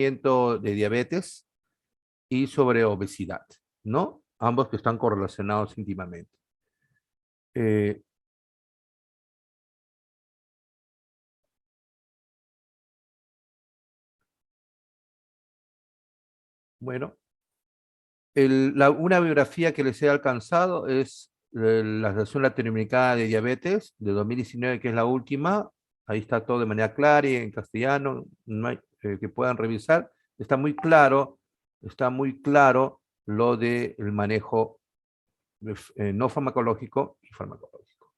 de diabetes y sobre obesidad, ¿no? Ambos que están correlacionados íntimamente. Eh, bueno, una biografía que les he alcanzado es la Asociación Latinoamericana de Diabetes de 2019, que es la última. Ahí está todo de manera clara y en castellano, no hay, que puedan revisar. Está muy claro lo del manejo no farmacológico y farmacológico.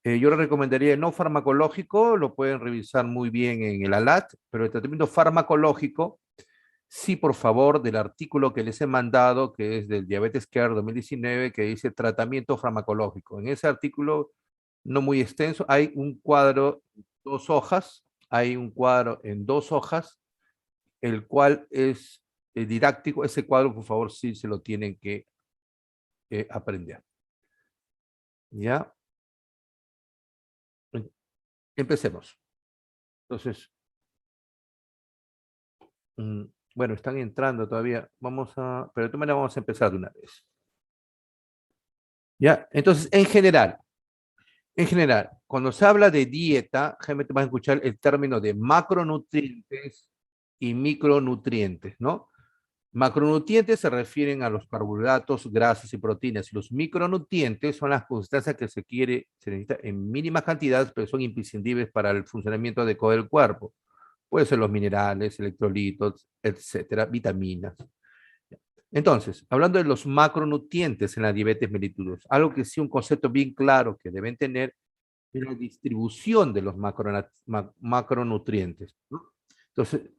Yo les recomendaría el no farmacológico, lo pueden revisar muy bien en el ALAT, pero el tratamiento farmacológico, sí, por favor, del artículo que les he mandado, que es del Diabetes Care 2019, que dice tratamiento farmacológico. En ese artículo, no muy extenso, hay un cuadro, 2 hojas, hay un cuadro en 2 hojas, el cual es didáctico. Ese cuadro, por favor, sí se lo tienen que aprender. ¿Ya? Empecemos. Entonces, mm, bueno, están entrando todavía. Pero de todas maneras vamos a empezar de una vez. ¿Ya? Entonces, en general, cuando se habla de dieta, generalmente vas a escuchar el término de macronutrientes y micronutrientes, ¿no? Macronutrientes se refieren a los carbohidratos, grasas y proteínas. Los micronutrientes son las sustancias que se necesita en mínimas cantidades, pero son imprescindibles para el funcionamiento adecuado del cuerpo. Pueden ser los minerales, electrolitos, etcétera, vitaminas. Entonces, hablando de los macronutrientes en la diabetes mellitus, algo que sí, un concepto bien claro que deben tener es la distribución de los macronutrientes, ¿no? Entonces,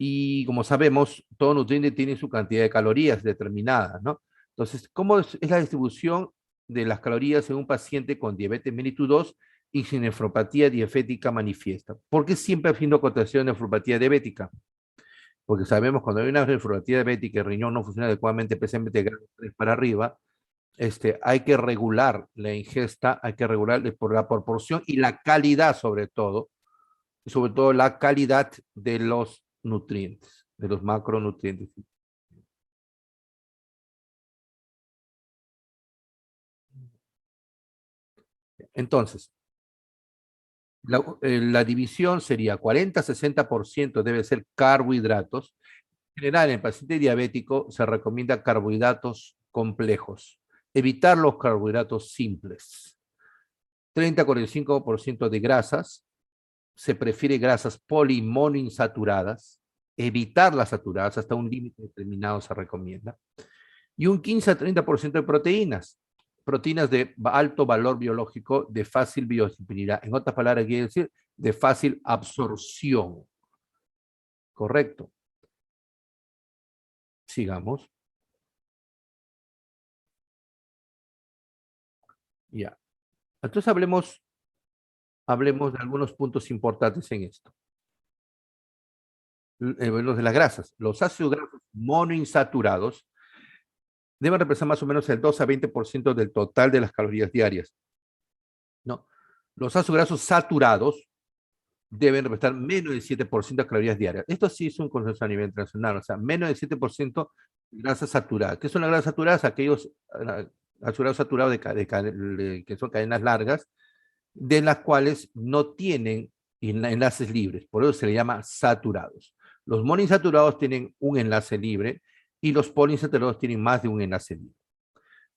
y como sabemos, todo nutriente tiene su cantidad de calorías determinada, ¿no? Entonces, ¿cómo es la distribución de las calorías en un paciente con diabetes mellitus 2 y sin nefropatía diabética manifiesta? ¿Por qué siempre haciendo acotación de nefropatía diabética? Porque sabemos cuando hay una nefropatía diabética y el riñón no funciona adecuadamente, especialmente de grado 3 para arriba, hay que regular la ingesta, hay que regular por la proporción y la calidad sobre todo la calidad de los nutrientes, de los macronutrientes. Entonces, la división sería 40-60% debe ser carbohidratos. En general, en el paciente diabético se recomienda carbohidratos complejos, evitar los carbohidratos simples. 30-45% de grasas, se prefiere grasas polimonoinsaturadas, evitar las saturadas, hasta un límite determinado se recomienda, y un 15-30% de proteínas, proteínas de alto valor biológico, de fácil biodisponibilidad. En otras palabras, quiere decir de fácil absorción. Correcto. Sigamos. Ya. Entonces hablemos de algunos puntos importantes en esto. Los de las grasas. Los ácidos grasos monoinsaturados deben representar más o menos el 2-20% del total de las calorías diarias. No. Los ácidos grasos saturados deben representar menos del 7% de calorías diarias. Esto sí es un consenso a nivel internacional, o sea, menos del 7% de grasas saturadas. ¿Qué son las grasas saturadas? Aquellos ácidos saturados que son cadenas largas, de las cuales no tienen enlaces libres, por eso se le llama saturados. Los monoinsaturados tienen un enlace libre y los poliinsaturados tienen más de un enlace libre.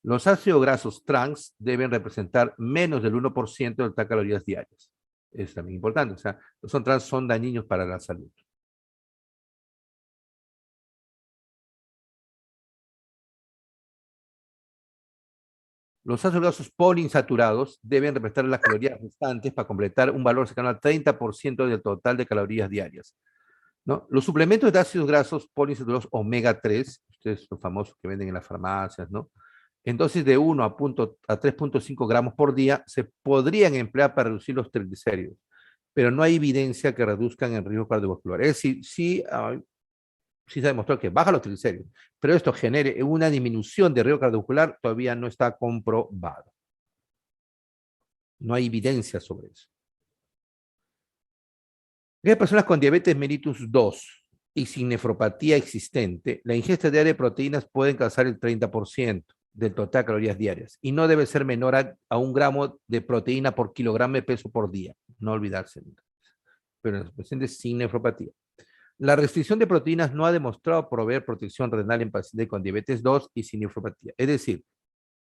Los ácidos grasos trans deben representar menos del 1% de las calorías diarias. Es también importante. O sea, los trans son dañinos para la salud. Los ácidos grasos poliinsaturados deben representar las calorías restantes para completar un valor cercano al 30% del total de calorías diarias, ¿no? Los suplementos de ácidos grasos poliinsaturados omega 3, ustedes son famosos que venden en las farmacias, ¿no? En dosis de 1 a 3.5 gramos por día se podrían emplear para reducir los triglicéridos, pero no hay evidencia que reduzcan el riesgo cardiovascular. Es decir, sí se ha demostrado que baja los triglicéridos, pero esto genere una disminución de riesgo cardiovascular todavía no está comprobado. No hay evidencia sobre eso. Hay personas con diabetes mellitus 2. y sin nefropatía existente, la ingesta diaria de proteínas puede alcanzar el 30% del total de calorías diarias y no debe ser menor a 1 gramo de proteína por kilogramo de peso por día. No olvidarse. Pero en los pacientes sin nefropatía. La restricción de proteínas no ha demostrado proveer protección renal en pacientes con diabetes 2 y sin nefropatía. Es decir,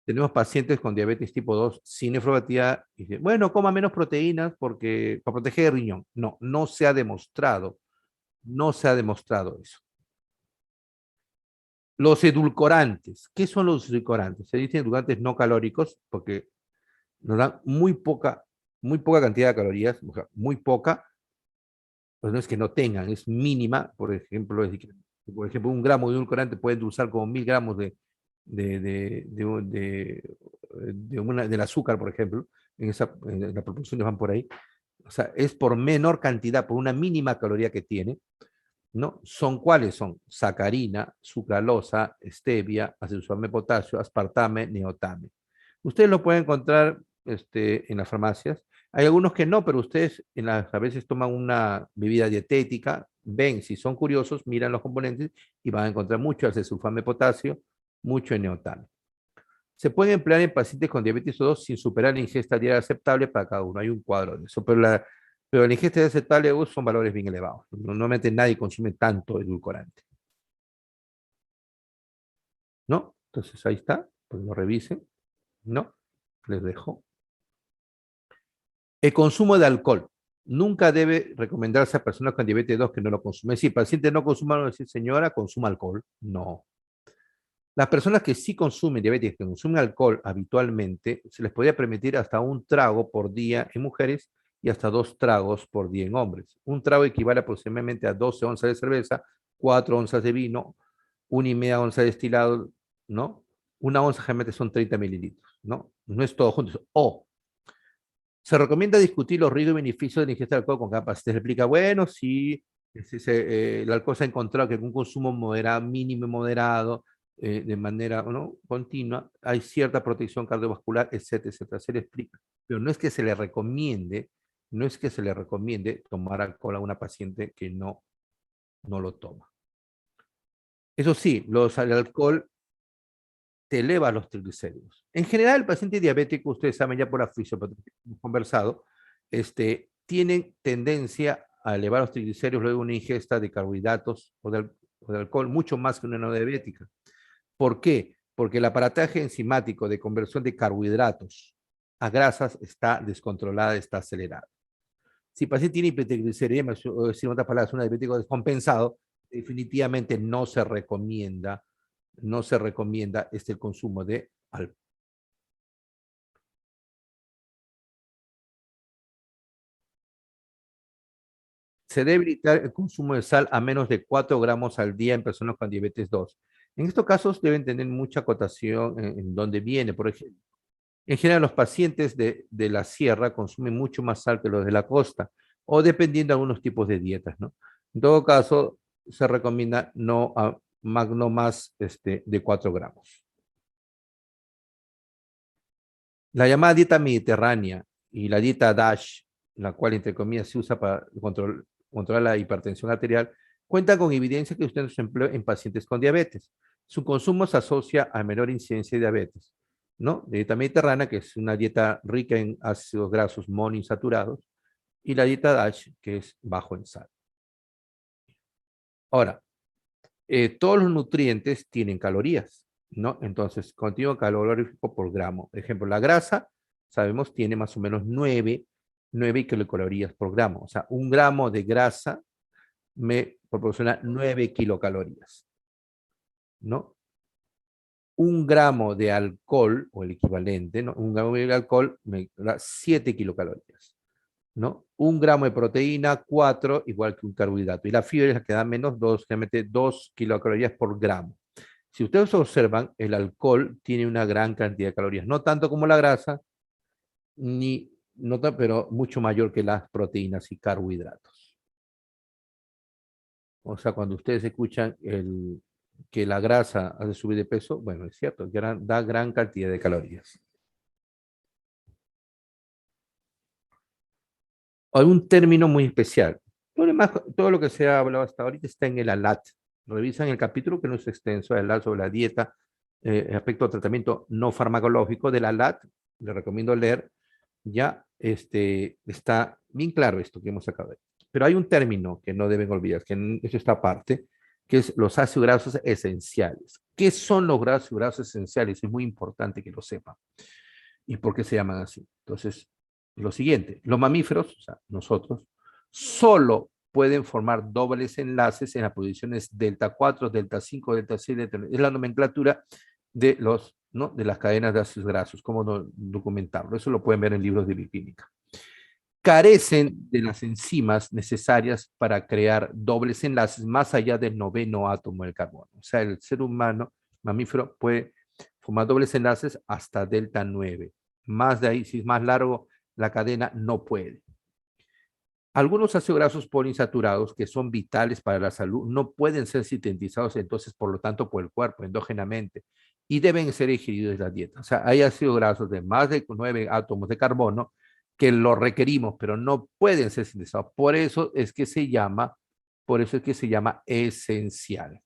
tenemos pacientes con diabetes tipo 2 sin nefropatía y dicen, bueno, coma menos proteínas porque para proteger el riñón. No, no se ha demostrado. No se ha demostrado eso. Los edulcorantes. ¿Qué son los edulcorantes? Se dicen edulcorantes no calóricos porque nos dan muy poca cantidad de calorías, o sea, muy poca, pues no es que no tengan, es mínima. Por ejemplo, 1 gramo de edulcorante puede endulzar como 1000 gramos de, de, de, de, del azúcar, por ejemplo, en las proporciones van por ahí. O sea, es por menor cantidad, por una mínima caloría que tiene, ¿no? ¿Son cuáles? Son sacarina, sucralosa, stevia, acesulfame de potasio, aspartame, neotame. Ustedes lo pueden encontrar en las farmacias. Hay algunos que no, pero ustedes a veces toman una bebida dietética, ven, si son curiosos, miran los componentes y van a encontrar mucho acesulfame de potasio, mucho neotame. Se puede emplear en pacientes con diabetes tipo 2 sin superar la ingesta diaria aceptable para cada uno. Hay un cuadro de eso, pero la ingesta diaria aceptable son valores bien elevados. Normalmente nadie consume tanto edulcorante. ¿No? Entonces ahí está, pues lo revisen. ¿No? Les dejo. El consumo de alcohol. Nunca debe recomendarse a personas con diabetes 2 que no lo consumen. Si el paciente no consuma, no decir, señora, consuma alcohol. No. Las personas que sí consumen diabetes, que consumen alcohol habitualmente, se les podría permitir hasta 1 trago por día en mujeres y hasta 2 tragos por día en hombres. 1 trago equivale aproximadamente a 12 onzas de cerveza, 4 onzas de vino, 1,5 onzas de destilado, ¿no? 1 onza generalmente son 30 mililitros, ¿no? No es todo junto. O se recomienda discutir los riesgos y beneficios de la ingesta de alcohol con cada paciente. Se explica, bueno, si el alcohol se ha encontrado que con un consumo moderado, mínimo y moderado, de manera, ¿no?, continua, hay cierta protección cardiovascular, etcétera, etcétera. Se le explica. Pero no es que se le recomiende, no es que se le recomiende tomar alcohol a una paciente que no lo toma. Eso sí, el alcohol te eleva los triglicéridos. En general, el paciente diabético, ustedes saben ya por la fisiopatología que hemos conversado, tienen tendencia a elevar los triglicéridos luego de una ingesta de carbohidratos o de alcohol, mucho más que una no diabética. ¿Por qué? Porque el aparataje enzimático de conversión de carbohidratos a grasas está descontrolada, está acelerada. Si el paciente tiene hipertrigliceridemia, o decir en otras palabras, un diabético descompensado, definitivamente no se recomienda el consumo de alcohol. Se debe evitar el consumo de sal a menos de 4 gramos al día en personas con diabetes 2. En estos casos deben tener mucha acotación en dónde viene. Por ejemplo, en general los pacientes de la sierra consumen mucho más sal que los de la costa, o dependiendo de algunos tipos de dietas, ¿no? En todo caso, se recomienda no más de 4 gramos. La llamada dieta mediterránea y la dieta DASH, la cual entre comillas se usa para controlar la hipertensión arterial, cuenta con evidencia que usted se emplea en pacientes con diabetes. Su consumo se asocia a menor incidencia de diabetes, ¿no? La dieta mediterránea, que es una dieta rica en ácidos grasos monoinsaturados, y la dieta DASH, que es bajo en sal. Ahora, todos los nutrientes tienen calorías, ¿no? Entonces, continuo calorífico por gramo. Por ejemplo, la grasa, sabemos, tiene más o menos 9 kilocalorías por gramo. O sea, 1 gramo de grasa me proporciona 9 kilocalorías, ¿no? 1 gramo de alcohol, o el equivalente, ¿no? 1 gramo de alcohol me da 7 kilocalorías, ¿no? 1 gramo de proteína, 4, igual que un carbohidrato. Y la fibra es la que da menos 2, realmente 2 kilocalorías por gramo. Si ustedes observan, el alcohol tiene una gran cantidad de calorías, no tanto como la grasa, pero mucho mayor que las proteínas y carbohidratos. O sea, cuando ustedes escuchan que la grasa hace subir de peso, bueno, es cierto, da gran cantidad de calorías. Hay un término muy especial Todo lo que se ha hablado hasta ahorita está en el ALAT. Revisan el capítulo que no es extenso, el ALAT sobre la dieta, respecto al tratamiento no farmacológico del ALAT. Le recomiendo leer. Ya está bien claro esto que hemos sacado. Pero hay un término que no deben olvidar, que eso está aparte, que es los ácidos grasos esenciales. ¿Qué son los ácidos grasos esenciales? Es muy importante que lo sepan. ¿Y por qué se llaman así? Entonces, lo siguiente, los mamíferos, o sea, nosotros, solo pueden formar dobles enlaces en las posiciones delta 4, delta 5, delta 6, delta 9. Es la nomenclatura de los, ¿no? de las cadenas de ácidos grasos, cómo documentarlo. Eso lo pueden ver en libros de bioquímica. Carecen de las enzimas necesarias para crear dobles enlaces más allá del noveno átomo del carbono. O sea, el ser humano, mamífero, puede formar dobles enlaces hasta delta 9. Más de ahí, si es más largo la cadena, no puede. Algunos ácidos grasos poliinsaturados que son vitales para la salud no pueden ser sintetizados entonces, por lo tanto, por el cuerpo endógenamente y deben ser ingeridos en la dieta. O sea, hay ácidos grasos de más de 9 átomos de carbono que lo requerimos, pero no pueden ser sintetizados. Por eso es que se llama esencial.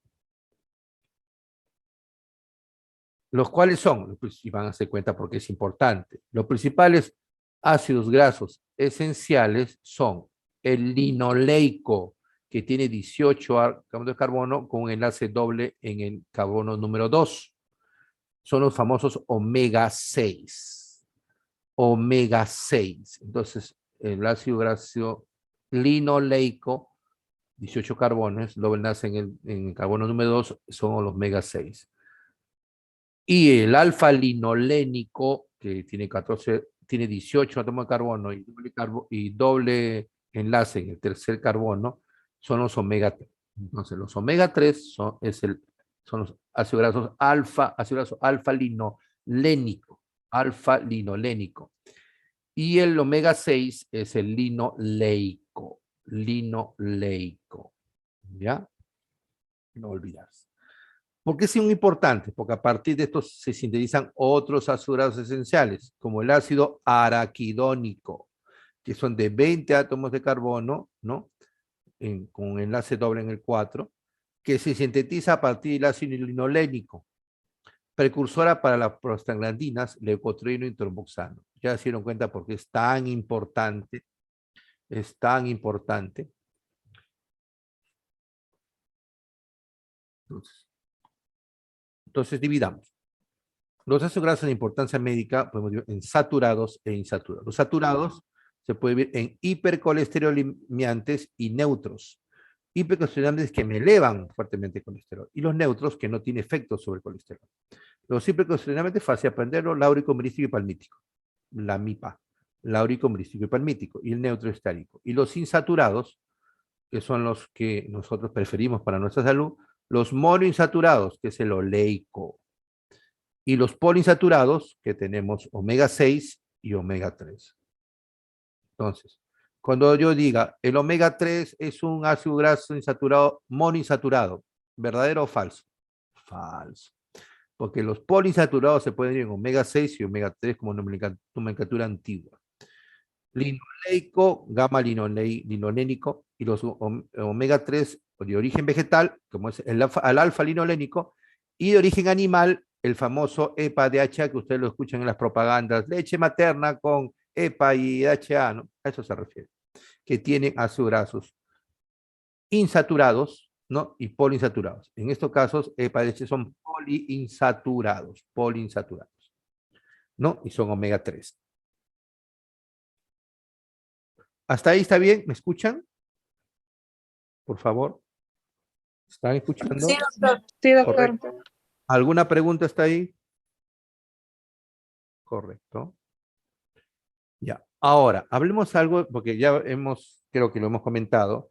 Los cuales son, y van a hacer cuenta porque es importante, los principales ácidos grasos esenciales son el linoleico, que tiene 18 carbonos de carbono con un enlace doble en el carbono número 2. Son los famosos omega 6. Omega 6. Entonces, el ácido graso linoleico, 18 carbones, doble enlace en el carbono número 2, son los omega 6. Y el alfa linolénico, que tiene 18 átomos de carbono y doble enlace en el tercer carbono, son los omega 3. Entonces, los omega 3 son los ácidos grasos alfa linolénico. Alfa linolénico. Y el omega 6 es el linoleico. Linoleico. ¿Ya? No olvidarse. ¿Por qué son importantes? Porque a partir de estos se sintetizan otros ácidos grasos esenciales, como el ácido araquidónico, que son de 20 átomos de carbono, ¿no? Con enlace doble en el 4, que se sintetiza a partir del ácido linolénico, precursora para las prostaglandinas, leucotrieno y tromboxano. Ya se dieron cuenta por qué es tan importante, es tan importante. Entonces dividamos. Los ácidos grasos de importancia médica podemos dividir en saturados e insaturados. Los saturados se puede dividir en hipercolesterolemiantes y neutros. Hipercolesterolemiantes que me elevan fuertemente el colesterol y los neutros que no tienen efecto sobre el colesterol. Los hipercolesterolemiantes, fácil aprenderlo, láurico, mirístico y palmítico. La MIPA, láurico, mirístico y palmítico. Y el neutro estárico. Y los insaturados, que son los que nosotros preferimos para nuestra salud, los monoinsaturados, que es el oleico. Y los poliinsaturados, que tenemos omega 6 y omega 3. Entonces, cuando yo diga el omega 3 es un ácido graso insaturado, monoinsaturado, ¿verdadero o falso? Falso. Porque los poliinsaturados se pueden ir en omega 6 y omega 3 como nomenclatura antigua. Linoleico, gamma linolénico, y los omega 3 de origen vegetal, como es el alfa linolénico, y de origen animal, el famoso EPA-DHA que ustedes lo escuchan en las propagandas, leche materna con EPA y DHA, ¿no? A eso se refiere, que tienen ácidos grasos insaturados, ¿no? Y poliinsaturados. En estos casos, EPA y DHA son poliinsaturados, ¿no? Y son omega 3. ¿Hasta ahí está bien? ¿Me escuchan? Por favor. ¿Están escuchando? Sí, doctor. Sí, doctor. Correcto. ¿Alguna pregunta está ahí? Correcto. Ya. Ahora, hablemos algo, porque ya creo que lo hemos comentado.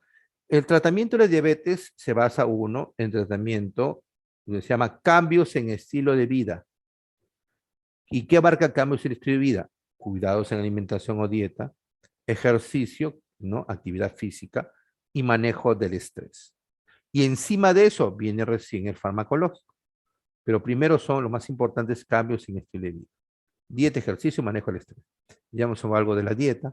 El tratamiento de la diabetes se basa, en tratamiento que se llama cambios en estilo de vida. ¿Y qué abarca cambios en estilo de vida? Cuidados en alimentación o dieta, ejercicio, ¿no? Actividad física y manejo del estrés. Y encima de eso viene recién el farmacológico. Pero primero son los más importantes cambios en estilo de vida. Dieta, ejercicio, manejo del estrés. Ya hemos hablado algo de la dieta,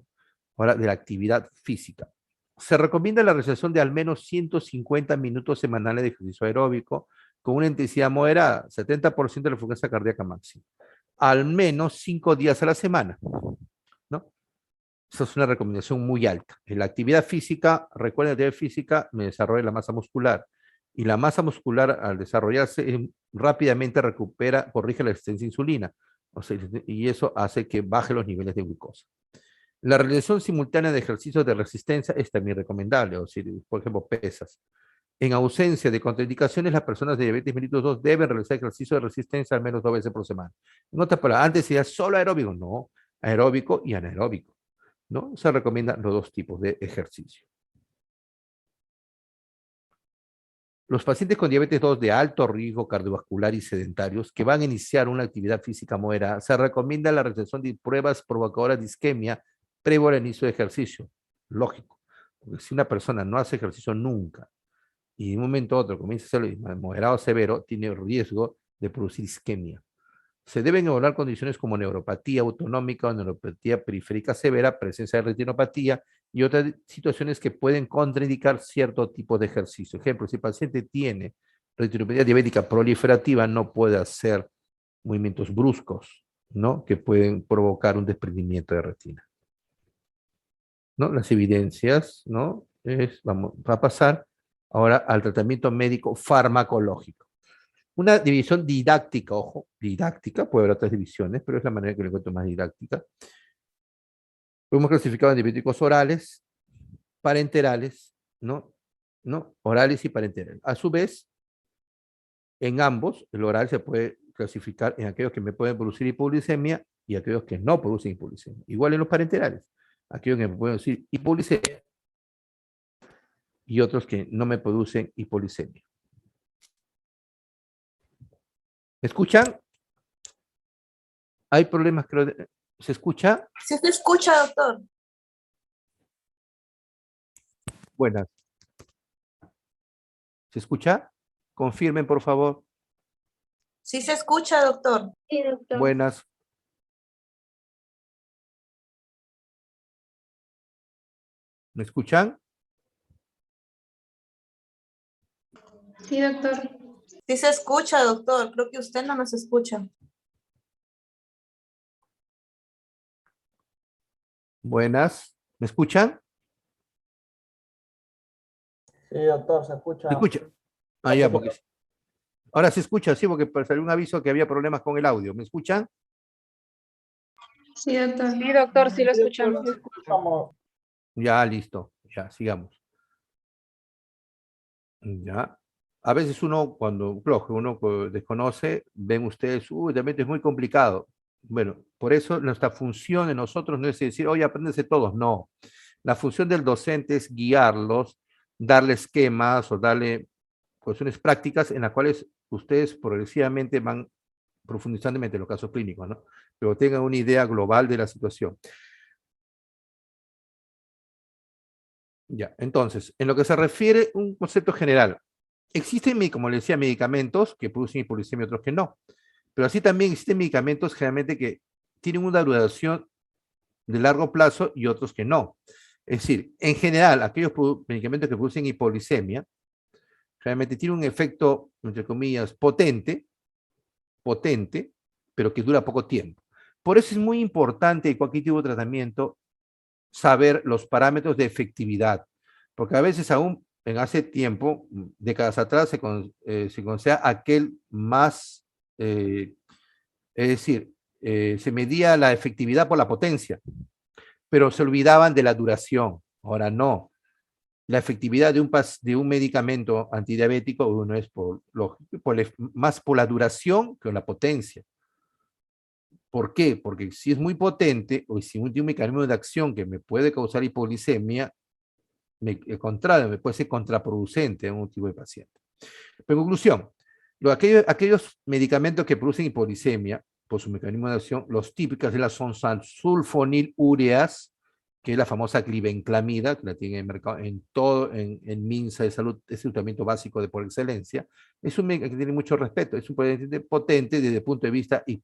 ahora de la actividad física. Se recomienda la realización de al menos 150 minutos semanales de ejercicio aeróbico con una intensidad moderada, 70% de la frecuencia cardíaca máxima, al menos 5 días a la semana, ¿no? Esa es una recomendación muy alta. En la actividad física, recuerden, la actividad física me desarrolla la masa muscular, y la masa muscular al desarrollarse rápidamente recupera, corrige la resistencia a insulina, o sea, y eso hace que baje los niveles de glucosa. La realización simultánea de ejercicios de resistencia es también recomendable, o sea, por ejemplo, pesas. En ausencia de contraindicaciones, las personas de diabetes mellitus 2 deben realizar ejercicio de resistencia al menos 2 veces por semana. En otras palabras, antes decía solo aeróbico, no, aeróbico y anaeróbico, ¿no? Se recomiendan los dos tipos de ejercicio. Los pacientes con diabetes 2 de alto riesgo cardiovascular y sedentarios que van a iniciar una actividad física moderada, se recomienda la realización de pruebas provocadoras de isquemia previo al inicio de ejercicio. Lógico, porque si una persona no hace ejercicio nunca y de un momento a otro comienza a hacerlo moderado o severo, tiene riesgo de producir isquemia. Se deben evaluar condiciones como neuropatía autonómica o neuropatía periférica severa, presencia de retinopatía y otras situaciones que pueden contraindicar cierto tipo de ejercicio. Ejemplo, si el paciente tiene retinopatía diabética proliferativa, no puede hacer movimientos bruscos, ¿no? Que pueden provocar un desprendimiento de retina, ¿no? Las evidencias, ¿no? Vamos a pasar ahora al tratamiento médico farmacológico. Una división didáctica, ojo, didáctica, puede haber otras divisiones, pero es la manera que lo encuentro más didáctica. Hemos clasificado en diabéticos orales, parenterales, ¿no? ¿No? Orales y parenterales. A su vez, en ambos, el oral se puede clasificar en aquellos que me pueden producir hipoglucemia y aquellos que no producen hipoglucemia. Igual en los parenterales, aquellos que me pueden producir hipoglucemia y otros que no me producen hipoglucemia. ¿Me escuchan? ¿Hay problemas? ¿Se escucha? Sí se escucha, doctor. Buenas. ¿Se escucha? Confirmen, por favor. Sí se escucha, doctor. Sí, doctor. Buenas. ¿Me escuchan? Sí, doctor. Sí se escucha, doctor. Creo que usted no nos escucha. Buenas. ¿Me escuchan? Sí, doctor, se escucha. ¿Se escucha? Ah, ya, porque ahora se escucha, sí, porque salió un aviso que había problemas con el audio. ¿Me escuchan? Sí, doctor. Sí, doctor, sí lo Sí, doctor, escuchamos. sí escuchamos. Ya, listo. Ya, sigamos. Ya. A veces uno, cuando uno desconoce, ven ustedes, uy, realmente es muy complicado. Bueno, por eso nuestra función de nosotros no es decir, oye, apréndense todos. No. La función del docente es guiarlos, darle esquemas o darle cuestiones prácticas en las cuales ustedes progresivamente van profundizando en los casos clínicos, ¿no? Pero tengan una idea global de la situación. Ya, entonces, en lo que se refiere a un concepto general, existen, como les decía, medicamentos que producen hipoglucemia y otros que no. Pero así también existen medicamentos generalmente que tienen una duración de largo plazo y otros que no. Es decir, en general, aquellos medicamentos que producen hipoglucemia realmente tienen un efecto, entre comillas, potente, pero que dura poco tiempo. Por eso es muy importante en cualquier tipo de tratamiento saber los parámetros de efectividad, porque a veces aún en hace tiempo, décadas atrás, se considera aquel más, es decir, se medía la efectividad por la potencia, pero se olvidaban de la duración. Ahora no. La efectividad de un medicamento antidiabético uno es más por la duración que por la potencia. ¿Por qué? Porque si es muy potente o si tiene un mecanismo de acción que me puede causar hipoglicemia, al contrario, me puede ser contraproducente en un tipo de paciente. En conclusión, aquellos medicamentos que producen hipoglicemia por su mecanismo de acción, los típicos de las son sulfonilureas, que es la famosa glibenclamida, que la tiene en el mercado en MINSA de salud, es el tratamiento básico de por excelencia. Es un medicamento que tiene mucho respeto, es un potente desde el punto de vista y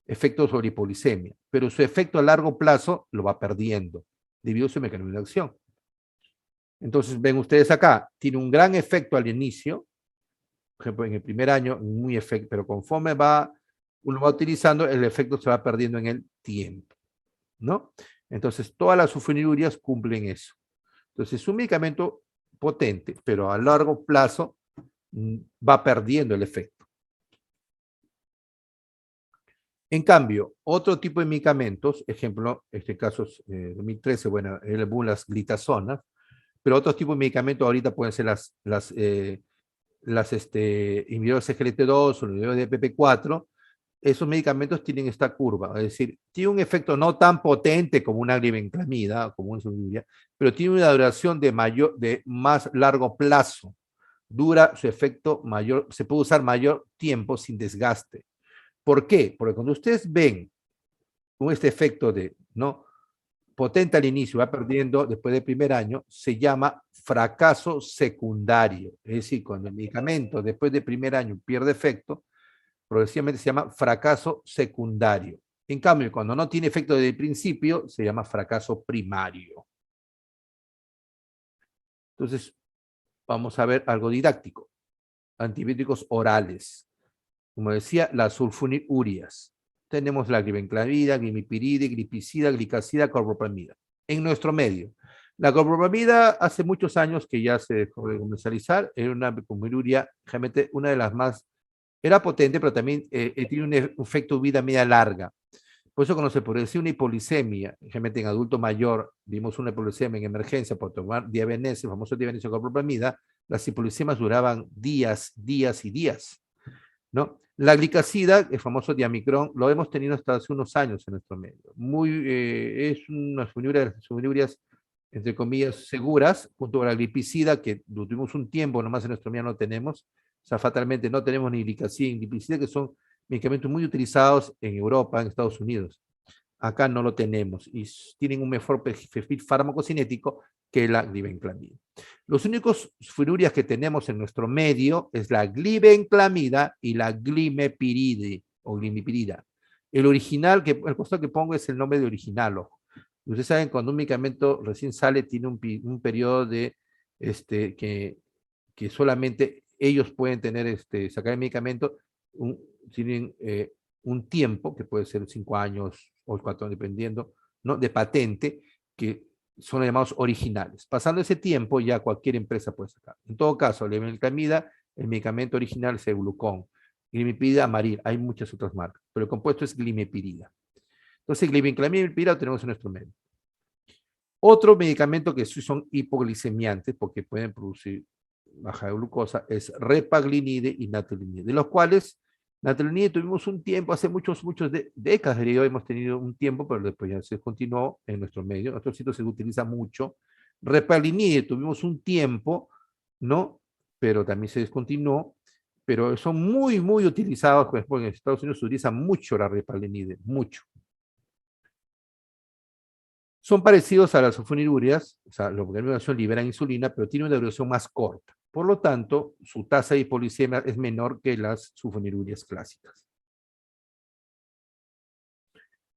efecto sobre hipoglicemia, pero su efecto a largo plazo lo va perdiendo debido a su mecanismo de acción. Entonces, ven ustedes acá, tiene un gran efecto al inicio, por ejemplo, en el primer año, muy efecto, pero conforme uno va utilizando, el efecto se va perdiendo en el tiempo, ¿no? Entonces, todas las sulfonilureas cumplen eso. Entonces, es un medicamento potente, pero a largo plazo va perdiendo el efecto. En cambio, otro tipo de medicamentos, ejemplo, este caso es 2013, bueno, el boom, las glitazonas, pero otros tipos de medicamentos ahorita pueden ser las inhibidores SGLT2 o los inhibidores de PP4. Esos medicamentos tienen esta curva, es decir, tiene un efecto no tan potente como una glibenclamida, como una insulina, pero tiene una duración de más largo plazo. Dura su efecto mayor, se puede usar mayor tiempo sin desgaste. ¿Por qué? Porque cuando ustedes ven con este efecto de no potente al inicio, va perdiendo después del primer año, se llama fracaso secundario. Es decir, cuando el medicamento después del primer año pierde efecto, progresivamente se llama fracaso secundario. En cambio, cuando no tiene efecto desde el principio, se llama fracaso primario. Entonces, vamos a ver algo didáctico. Antibióticos orales. Como decía, las sulfonilureas. Tenemos la glibenclamida, glimepiride, glipizida, glicacida, carboplamida. En nuestro medio. La carboplamida hace muchos años que ya se dejó de comercializar. Era una sulfonilurea, realmente una de las más. Era potente, pero también tiene un efecto de vida media larga. Por eso cuando se producía una hipoglicemia, realmente en adulto mayor, vimos una hipoglicemia en emergencia por tomar diabetes, el famoso diabetes con carboplamida, las hipoglicemias duraban días, días y días, ¿no? La glicacida, el famoso diamicrón, lo hemos tenido hasta hace unos años en nuestro medio. Es una sulfonilureas, entre comillas, seguras, junto a la glipicida, que lo tuvimos un tiempo, nomás en nuestro medio no tenemos. O sea, fatalmente no tenemos ni glicacida ni glipicida, que son medicamentos muy utilizados en Europa, en Estados Unidos. Acá no lo tenemos y tienen un mejor perfil farmacocinético que la glibenclamida. Los únicos sulfonilureas que tenemos en nuestro medio es la glibenclamida y la glimepiride o glimepirida. El original, el costado que pongo es el nombre de original. Ojo. Ustedes saben, cuando un medicamento recién sale, tiene un periodo de que solamente ellos pueden tener, sacar el medicamento, tienen un tiempo, que puede ser 5 años o 4 años, dependiendo, ¿no? De patente, que son llamados originales. Pasando ese tiempo, ya cualquier empresa puede sacar. En todo caso, la glibenclamida, el medicamento original es el glucón. Glimepirida, Amaril, hay muchas otras marcas, pero el compuesto es glimepirida. Entonces, glibenclamida y glimepirida lo tenemos en nuestro medio. Otro medicamento que sí son hipoglicemiantes, porque pueden producir baja de glucosa, es repaglinide y natalinide, de los cuales natalinide tuvimos un tiempo, hace muchas décadas, diría yo, hemos tenido un tiempo, pero después ya se descontinuó en nuestro medio. En otros sitios se utiliza mucho. Repaglinide tuvimos un tiempo, ¿no? Pero también se descontinuó, pero son muy, muy utilizados, porque en Estados Unidos se utiliza mucho la repaglinide, mucho. Son parecidos a las sulfonilureas, o sea, los organismos liberan insulina, pero tienen una duración más corta. Por lo tanto, su tasa de hipoglicemia es menor que las sulfonilureas clásicas.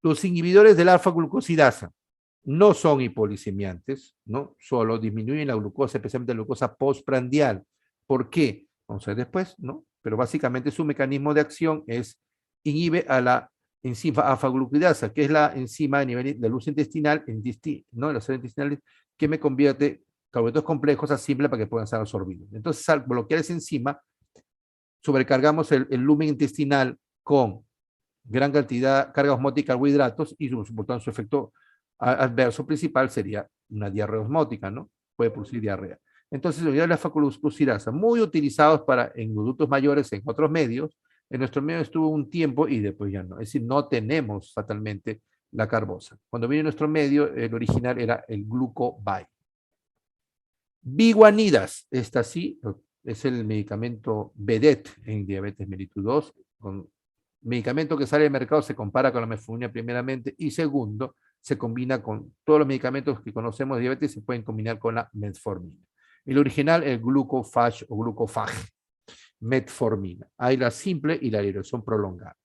Los inhibidores de la alfa-glucosidasa no son hipoglicemiantes, ¿no? Solo disminuyen la glucosa, especialmente la glucosa postprandial. ¿Por qué? Vamos a ver después, ¿no? Pero básicamente su mecanismo de acción es inhibe a la enzima alfa-glucosidasa, que es la enzima a nivel de luz intestinal, ¿no? En las células intestinales, que me convierte carbohidratos complejos a simples para que puedan ser absorbidos. Entonces, al bloquear esa enzima, sobrecargamos el lumen intestinal con gran cantidad, carga osmótica de carbohidratos y por tanto su efecto adverso principal sería una diarrea osmótica, ¿no? Puede producir diarrea. Entonces, los la alfa-glucosidasa, muy utilizados en adultos mayores en otros medios, en nuestro medio estuvo un tiempo y después ya no. Es decir, no tenemos fatalmente la carbosa. Cuando viene nuestro medio, el original era el glucobay. Biguanidas, esta sí, es el medicamento Vedet en diabetes mellitus 2. Con medicamento que sale del mercado se compara con la metformina primeramente y segundo, se combina con todos los medicamentos que conocemos de diabetes, se pueden combinar con la metformina. El original, el glucofage o glucofage, metformina. Hay la simple y la liberación prolongada.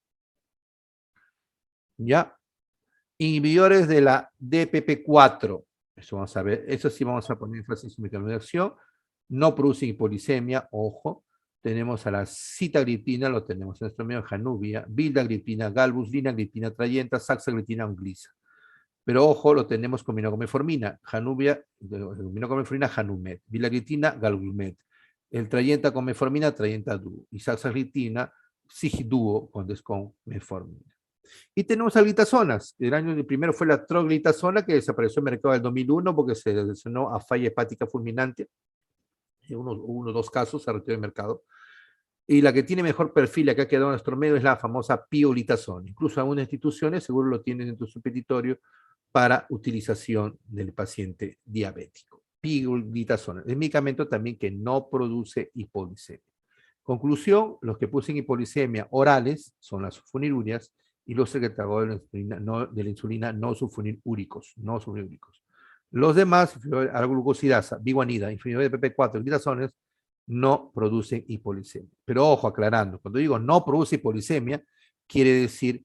¿Ya? Inhibidores de la DPP4. Eso vamos a ver, eso sí vamos a poner énfasis en mecanismo de acción. No producen hipolisemia, ojo. Tenemos a la sitagliptina, lo tenemos en nuestro medio, Januvia, vildagliptina, galbus, linagliptina, trayenta, saxagliptina, unglisa. Pero ojo, lo tenemos con minocomeformina, Januvia, minocomeformina, Janumet, vildagliptina, galgumet. El trayenta con metformina, trayenta duo. Y saxagliptina, sigduo con metformina. Y tenemos glitazonas. El primero fue la troglitazona, que desapareció en el mercado del 2001 porque se relacionó a falla hepática fulminante. Uno o dos casos se retiró del mercado. Y la que tiene mejor perfil, acá ha quedado en nuestro medio, es la famosa piolitazona. Incluso algunas instituciones seguro lo tienen en su petitorio para utilización del paciente diabético. Piolitazona, el medicamento también que no produce hipolisemia. Conclusión, los que producen hipolisemia orales son las sulfonilurias y los secretadores de la insulina no sulfonilúricos, no sulfonilúricos. Los demás, la glucosidasa, biguanida, inhibidores de PP4, glitazones, no producen hipolisemia. Pero ojo, aclarando, cuando digo no produce hipolisemia, quiere decir,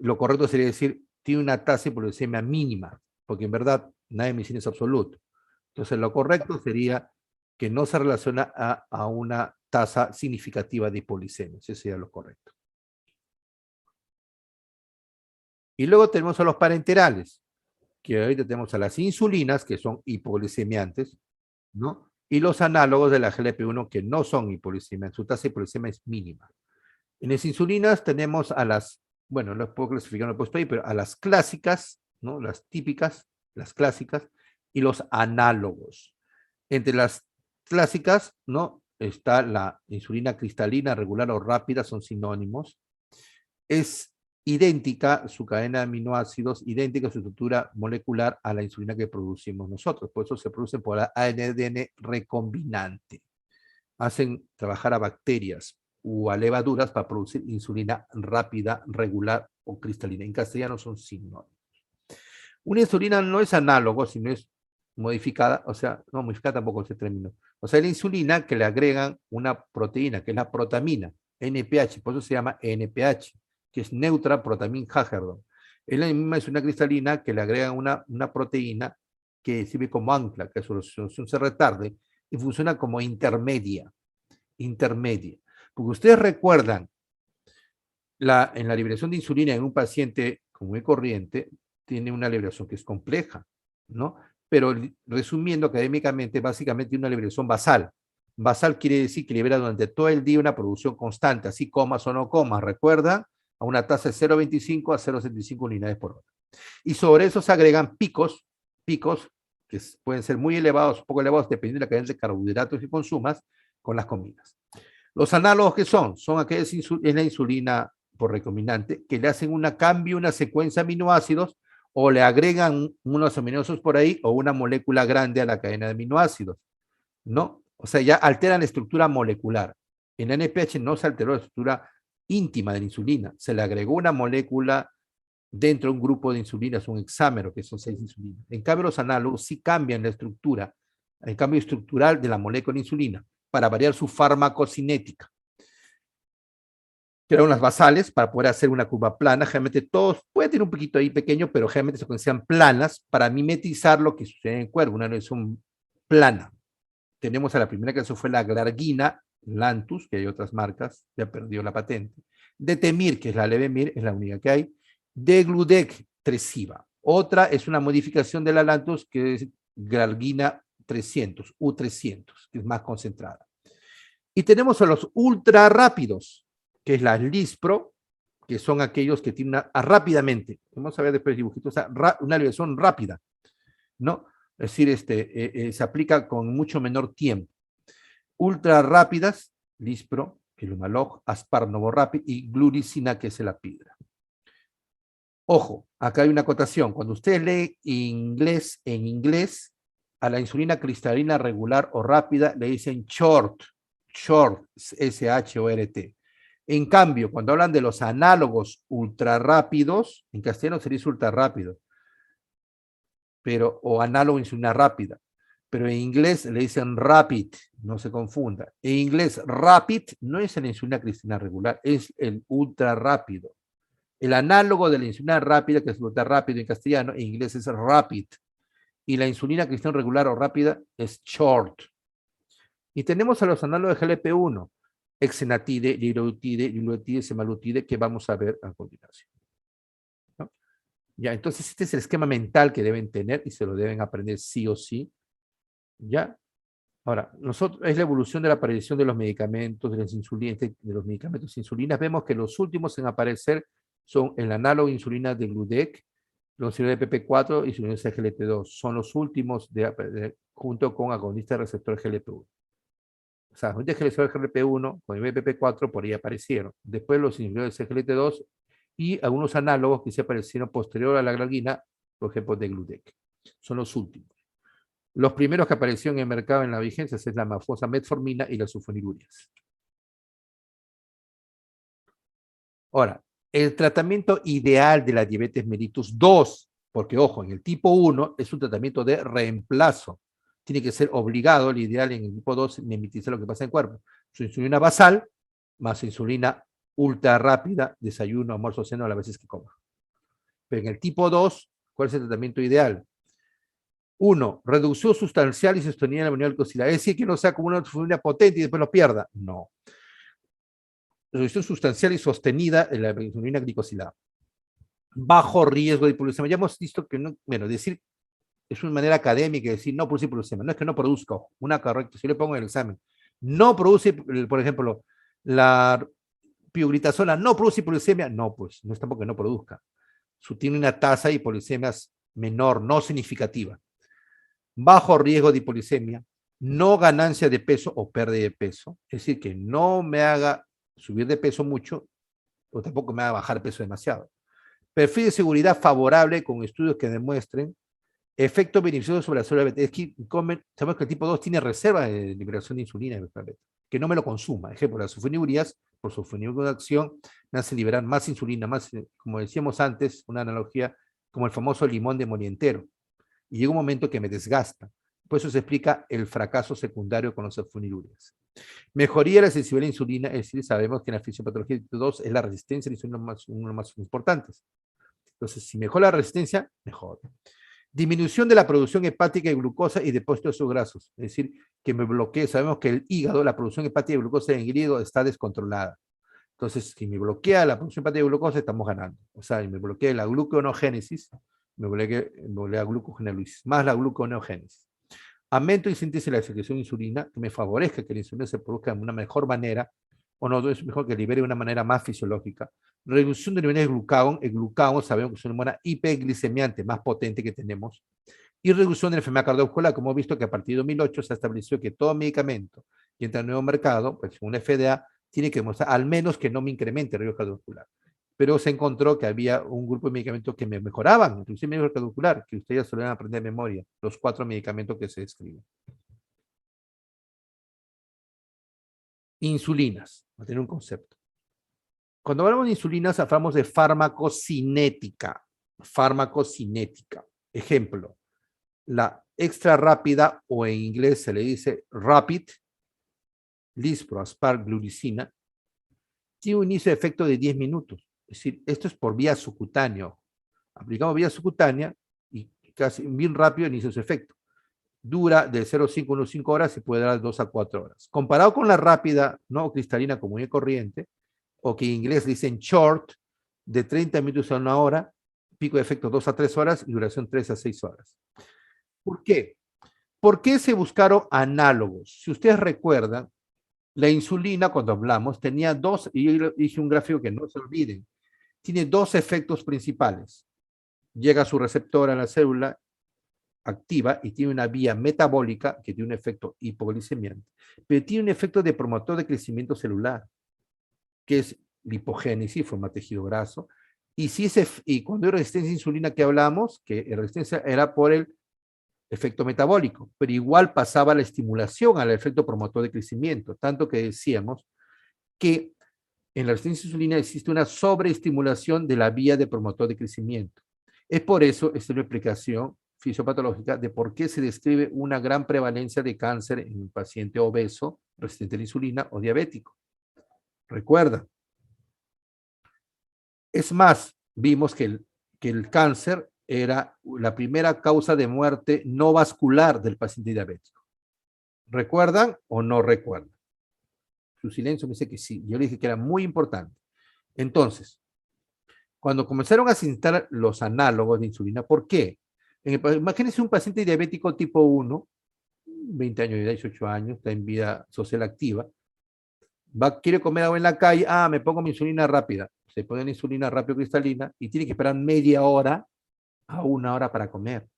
lo correcto sería decir, tiene una tasa de hipolisemia mínima, porque en verdad nada de medicina es absoluto. Entonces, lo correcto sería que no se relaciona a una tasa significativa de hipolisemia. Eso sería lo correcto. Y luego tenemos a los parenterales, que ahorita tenemos a las insulinas, que son hipoglicemiantes, ¿no? Y los análogos de la GLP-1 que no son hipoglicemiantes, su tasa de hipoglicemia es mínima. En las insulinas tenemos a las, bueno, no puedo clasificar, no he puesto ahí, pero a las clásicas, ¿no? Las típicas, las clásicas, y los análogos. Entre las clásicas, ¿no? Está la insulina cristalina, regular o rápida, son sinónimos. Es idéntica su cadena de aminoácidos, idéntica su estructura molecular a la insulina que producimos nosotros. Por eso se producen por la ADN recombinante. Hacen trabajar a bacterias o a levaduras para producir insulina rápida, regular o cristalina. En castellano son sinónimos. Una insulina no es análogo, sino es modificada, o sea, no modificada tampoco ese término. O sea, la insulina que le agregan una proteína, que es la protamina, NPH, por eso se llama NPH, que es neutra protamina Hagerdon. Es la misma insulina cristalina que le agregan una proteína que sirve como ancla, que su solución se retarde y funciona como intermedia. Porque ustedes recuerdan, en la liberación de insulina en un paciente común y corriente, tiene una liberación que es compleja, ¿no? Pero resumiendo académicamente, básicamente tiene una liberación basal. Basal quiere decir que libera durante todo el día una producción constante, así comas o no comas, ¿recuerda? A una tasa de 0,25 a 0,75 unidades por hora. Y sobre eso se agregan picos que pueden ser muy elevados, poco elevados, dependiendo de la cantidad de carbohidratos que consumas con las comidas. Los análogos que son aquellas es la insulina por recombinante, que le hacen cambio, una secuencia de aminoácidos, o le agregan unos aminoácidos por ahí, o una molécula grande a la cadena de aminoácidos, ¿no? O sea, ya alteran la estructura molecular. En NPH no se alteró la estructura íntima de la insulina, se le agregó una molécula dentro de un grupo de insulinas, un hexámero, que son 6 insulinas. En cambio, los análogos sí cambian la estructura, el cambio estructural de la molécula de insulina, para variar su farmacocinética. Crearon las basales para poder hacer una curva plana. Generalmente todos, puede tener un poquito ahí pequeño, pero generalmente se consideran planas para mimetizar lo que sucede en el cuerpo, una versión plana. Tenemos a la primera que eso fue la glargina, Lantus, que hay otras marcas, ya perdió la patente. De Temir, que es la Levemir, es la única que hay. De Gludec, Tresiva. Otra es una modificación de la Lantus, que es glargina 300, U300, que es más concentrada. Y tenemos a los ultra rápidos, que es la Lispro, que son aquellos que tienen rápidamente, vamos a ver después dibujitos, una liberación rápida, ¿no? Es decir, se aplica con mucho menor tiempo. Ultra rápidas, Lispro, Kelumalog, Aspar Novorapid y Gluricina, que es la piedra. Ojo, acá hay una acotación. Cuando usted lee inglés en inglés, a la insulina cristalina regular o rápida le dicen short, S-H-O-R-T. En cambio, cuando hablan de los análogos ultrarrápidos, en castellano se dice ultrarrápido, o análogo insulina rápida, pero en inglés le dicen rapid, no se confunda. En inglés, rapid no es la insulina cristalina regular, es el ultrarrápido. El análogo de la insulina rápida, que es ultrarrápido en castellano, en inglés es rapid. y la insulina cristalización regular o rápida es short. Y tenemos a los análogos de GLP-1, exenatide, liraglutide, semaglutide, que vamos a ver a continuación. ¿No? Ya, entonces este es el esquema mental que deben tener y se lo deben aprender sí o sí. ¿Ya? Ahora, es la evolución de la aparición de los medicamentos, de los medicamentos de insulina. Vemos que los últimos en aparecer son el análogo de insulina de Gludec, la insulina de PP4 y insulina de GLP2. Son los últimos junto con agonistas de receptor GLP1. O sea, agonistas de receptor GLP1 con el PP4 por ahí aparecieron. Después los inhibidores de GLP2 y algunos análogos que se aparecieron posterior a la glargina, por ejemplo, de Gludec. Son los últimos. Los primeros que aparecieron en el mercado en la vigencia es la mafosa metformina y las sulfonilurias. Ahora, el tratamiento ideal de la diabetes mellitus 2, porque ojo, en el tipo 1 es un tratamiento de reemplazo. Tiene que ser obligado, el ideal en el tipo 2, mimetizar lo que pasa en el cuerpo. Su insulina basal, más insulina ultra rápida, desayuno, almuerzo, cena, a las veces que coma. Pero en el tipo 2, ¿cuál es el tratamiento ideal? 1, reducción sustancial y sostenida en la monoglucosidad. Es decir, que no sea como una insulina potente y después lo pierda. No. Reducción sustancial y sostenida en la insulina glicosilada. Bajo riesgo de hipoglucemia. Ya hemos visto que, no, bueno, decir, es una manera académica de decir no produce hipoglucemia. No es que no produzca, una correcta, si yo le pongo en el examen. No produce, por ejemplo, la pioglitazona no produce hipoglucemia. No, pues, no es tampoco que no produzca. Tiene una tasa de hipoglucemias menor, no significativa. Bajo riesgo de hipoglucemia, no ganancia de peso o pérdida de peso, es decir, que no me haga subir de peso mucho o tampoco me haga bajar peso demasiado. Perfil de seguridad favorable con estudios que demuestren efecto beneficioso sobre la célula beta. Es que sabemos que el tipo 2 tiene reserva de liberación de insulina, que no me lo consuma. Ejemplo, las sulfonurias, por su fenómeno de acción, me hacen liberar más insulina, más, como decíamos antes, una analogía como el famoso limón de molientero. Y llega un momento que me desgasta. Por eso se explica el fracaso secundario con los sulfonilurias. Mejoría de la sensibilidad a la insulina, es decir, sabemos que en la fisiopatología tipo 2 es la resistencia a la insulina uno de los más importantes. Entonces, si mejora la resistencia, mejor. Disminución de la producción hepática de glucosa y depósitos de grasos, es decir, que me bloquee. Sabemos que el hígado, la producción hepática de glucosa en el hígado está descontrolada. Entonces, si me bloquea la producción hepática de glucosa, estamos ganando. O sea, me bloquea la gluconeogénesis, me bloquea glucogenólisis, más la gluconeogénesis. Aumento y síntesis de la secreción de insulina, que me favorezca que la insulina se produzca de una mejor manera, o no, es mejor que libere de una manera más fisiológica. Reducción de niveles de glucagón, el glucagón sabemos que es una hormona hiperglicemiante más potente que tenemos, y reducción de la enfermedad cardiovascular, como hemos visto que a partir de 2008 se estableció que todo medicamento que entra en el nuevo mercado, pues según FDA, tiene que demostrar al menos que no me incremente el riesgo cardiovascular. Pero se encontró que había un grupo de medicamentos que me mejoraban, inclusive el riesgo cardiovascular, que ustedes ya se lo van a aprender de memoria, los 4 medicamentos que se describen. Insulinas, a tener un concepto. Cuando hablamos de insulinas, hablamos de farmacocinética. Farmacocinética. Ejemplo, la extra rápida, o en inglés se le dice rapid, lispro, aspar, glulicina, tiene un inicio de efecto de 10 minutos. Es decir, esto es por vía subcutánea. Aplicamos vía subcutánea y casi bien rápido inicia su efecto. Dura de 0,5 a 1,5 horas y puede dar 2 a 4 horas. Comparado con la rápida, no cristalina común y corriente, o que en inglés dicen short, de 30 minutos a 1 hora, pico de efecto 2 a 3 horas y duración 3 a 6 horas. ¿Por qué? ¿Por qué se buscaron análogos? Si ustedes recuerdan, la insulina, cuando hablamos, tenía dos, y yo dije un gráfico que no se olviden, tiene dos efectos principales. Llega a su receptor a la célula, activa y tiene una vía metabólica que tiene un efecto hipoglicemiante, pero tiene un efecto de promotor de crecimiento celular, que es lipogénesis, forma tejido graso, y cuando hay resistencia a insulina que hablamos, que la resistencia era por el efecto metabólico, pero igual pasaba la estimulación al efecto promotor de crecimiento, tanto que decíamos que en la resistencia a insulina existe una sobreestimulación de la vía de promotor de crecimiento. Es por eso, esta es una explicación fisiopatológica de por qué se describe una gran prevalencia de cáncer en un paciente obeso, resistente a la insulina o diabético. Recuerda. Es más, vimos que el cáncer era la primera causa de muerte no vascular del paciente diabético. ¿Recuerdan o no recuerdan? Su silencio me dice que sí. Yo le dije que era muy importante. Entonces, cuando comenzaron a citar los análogos de insulina, ¿por qué? Imagínense un paciente diabético tipo 1, 20 años de edad, 18 años, está en vida social activa, quiere comer agua en la calle, me pongo mi insulina rápida. Se pone la insulina rápido cristalina y tiene que esperar media hora a 1 hora para comer.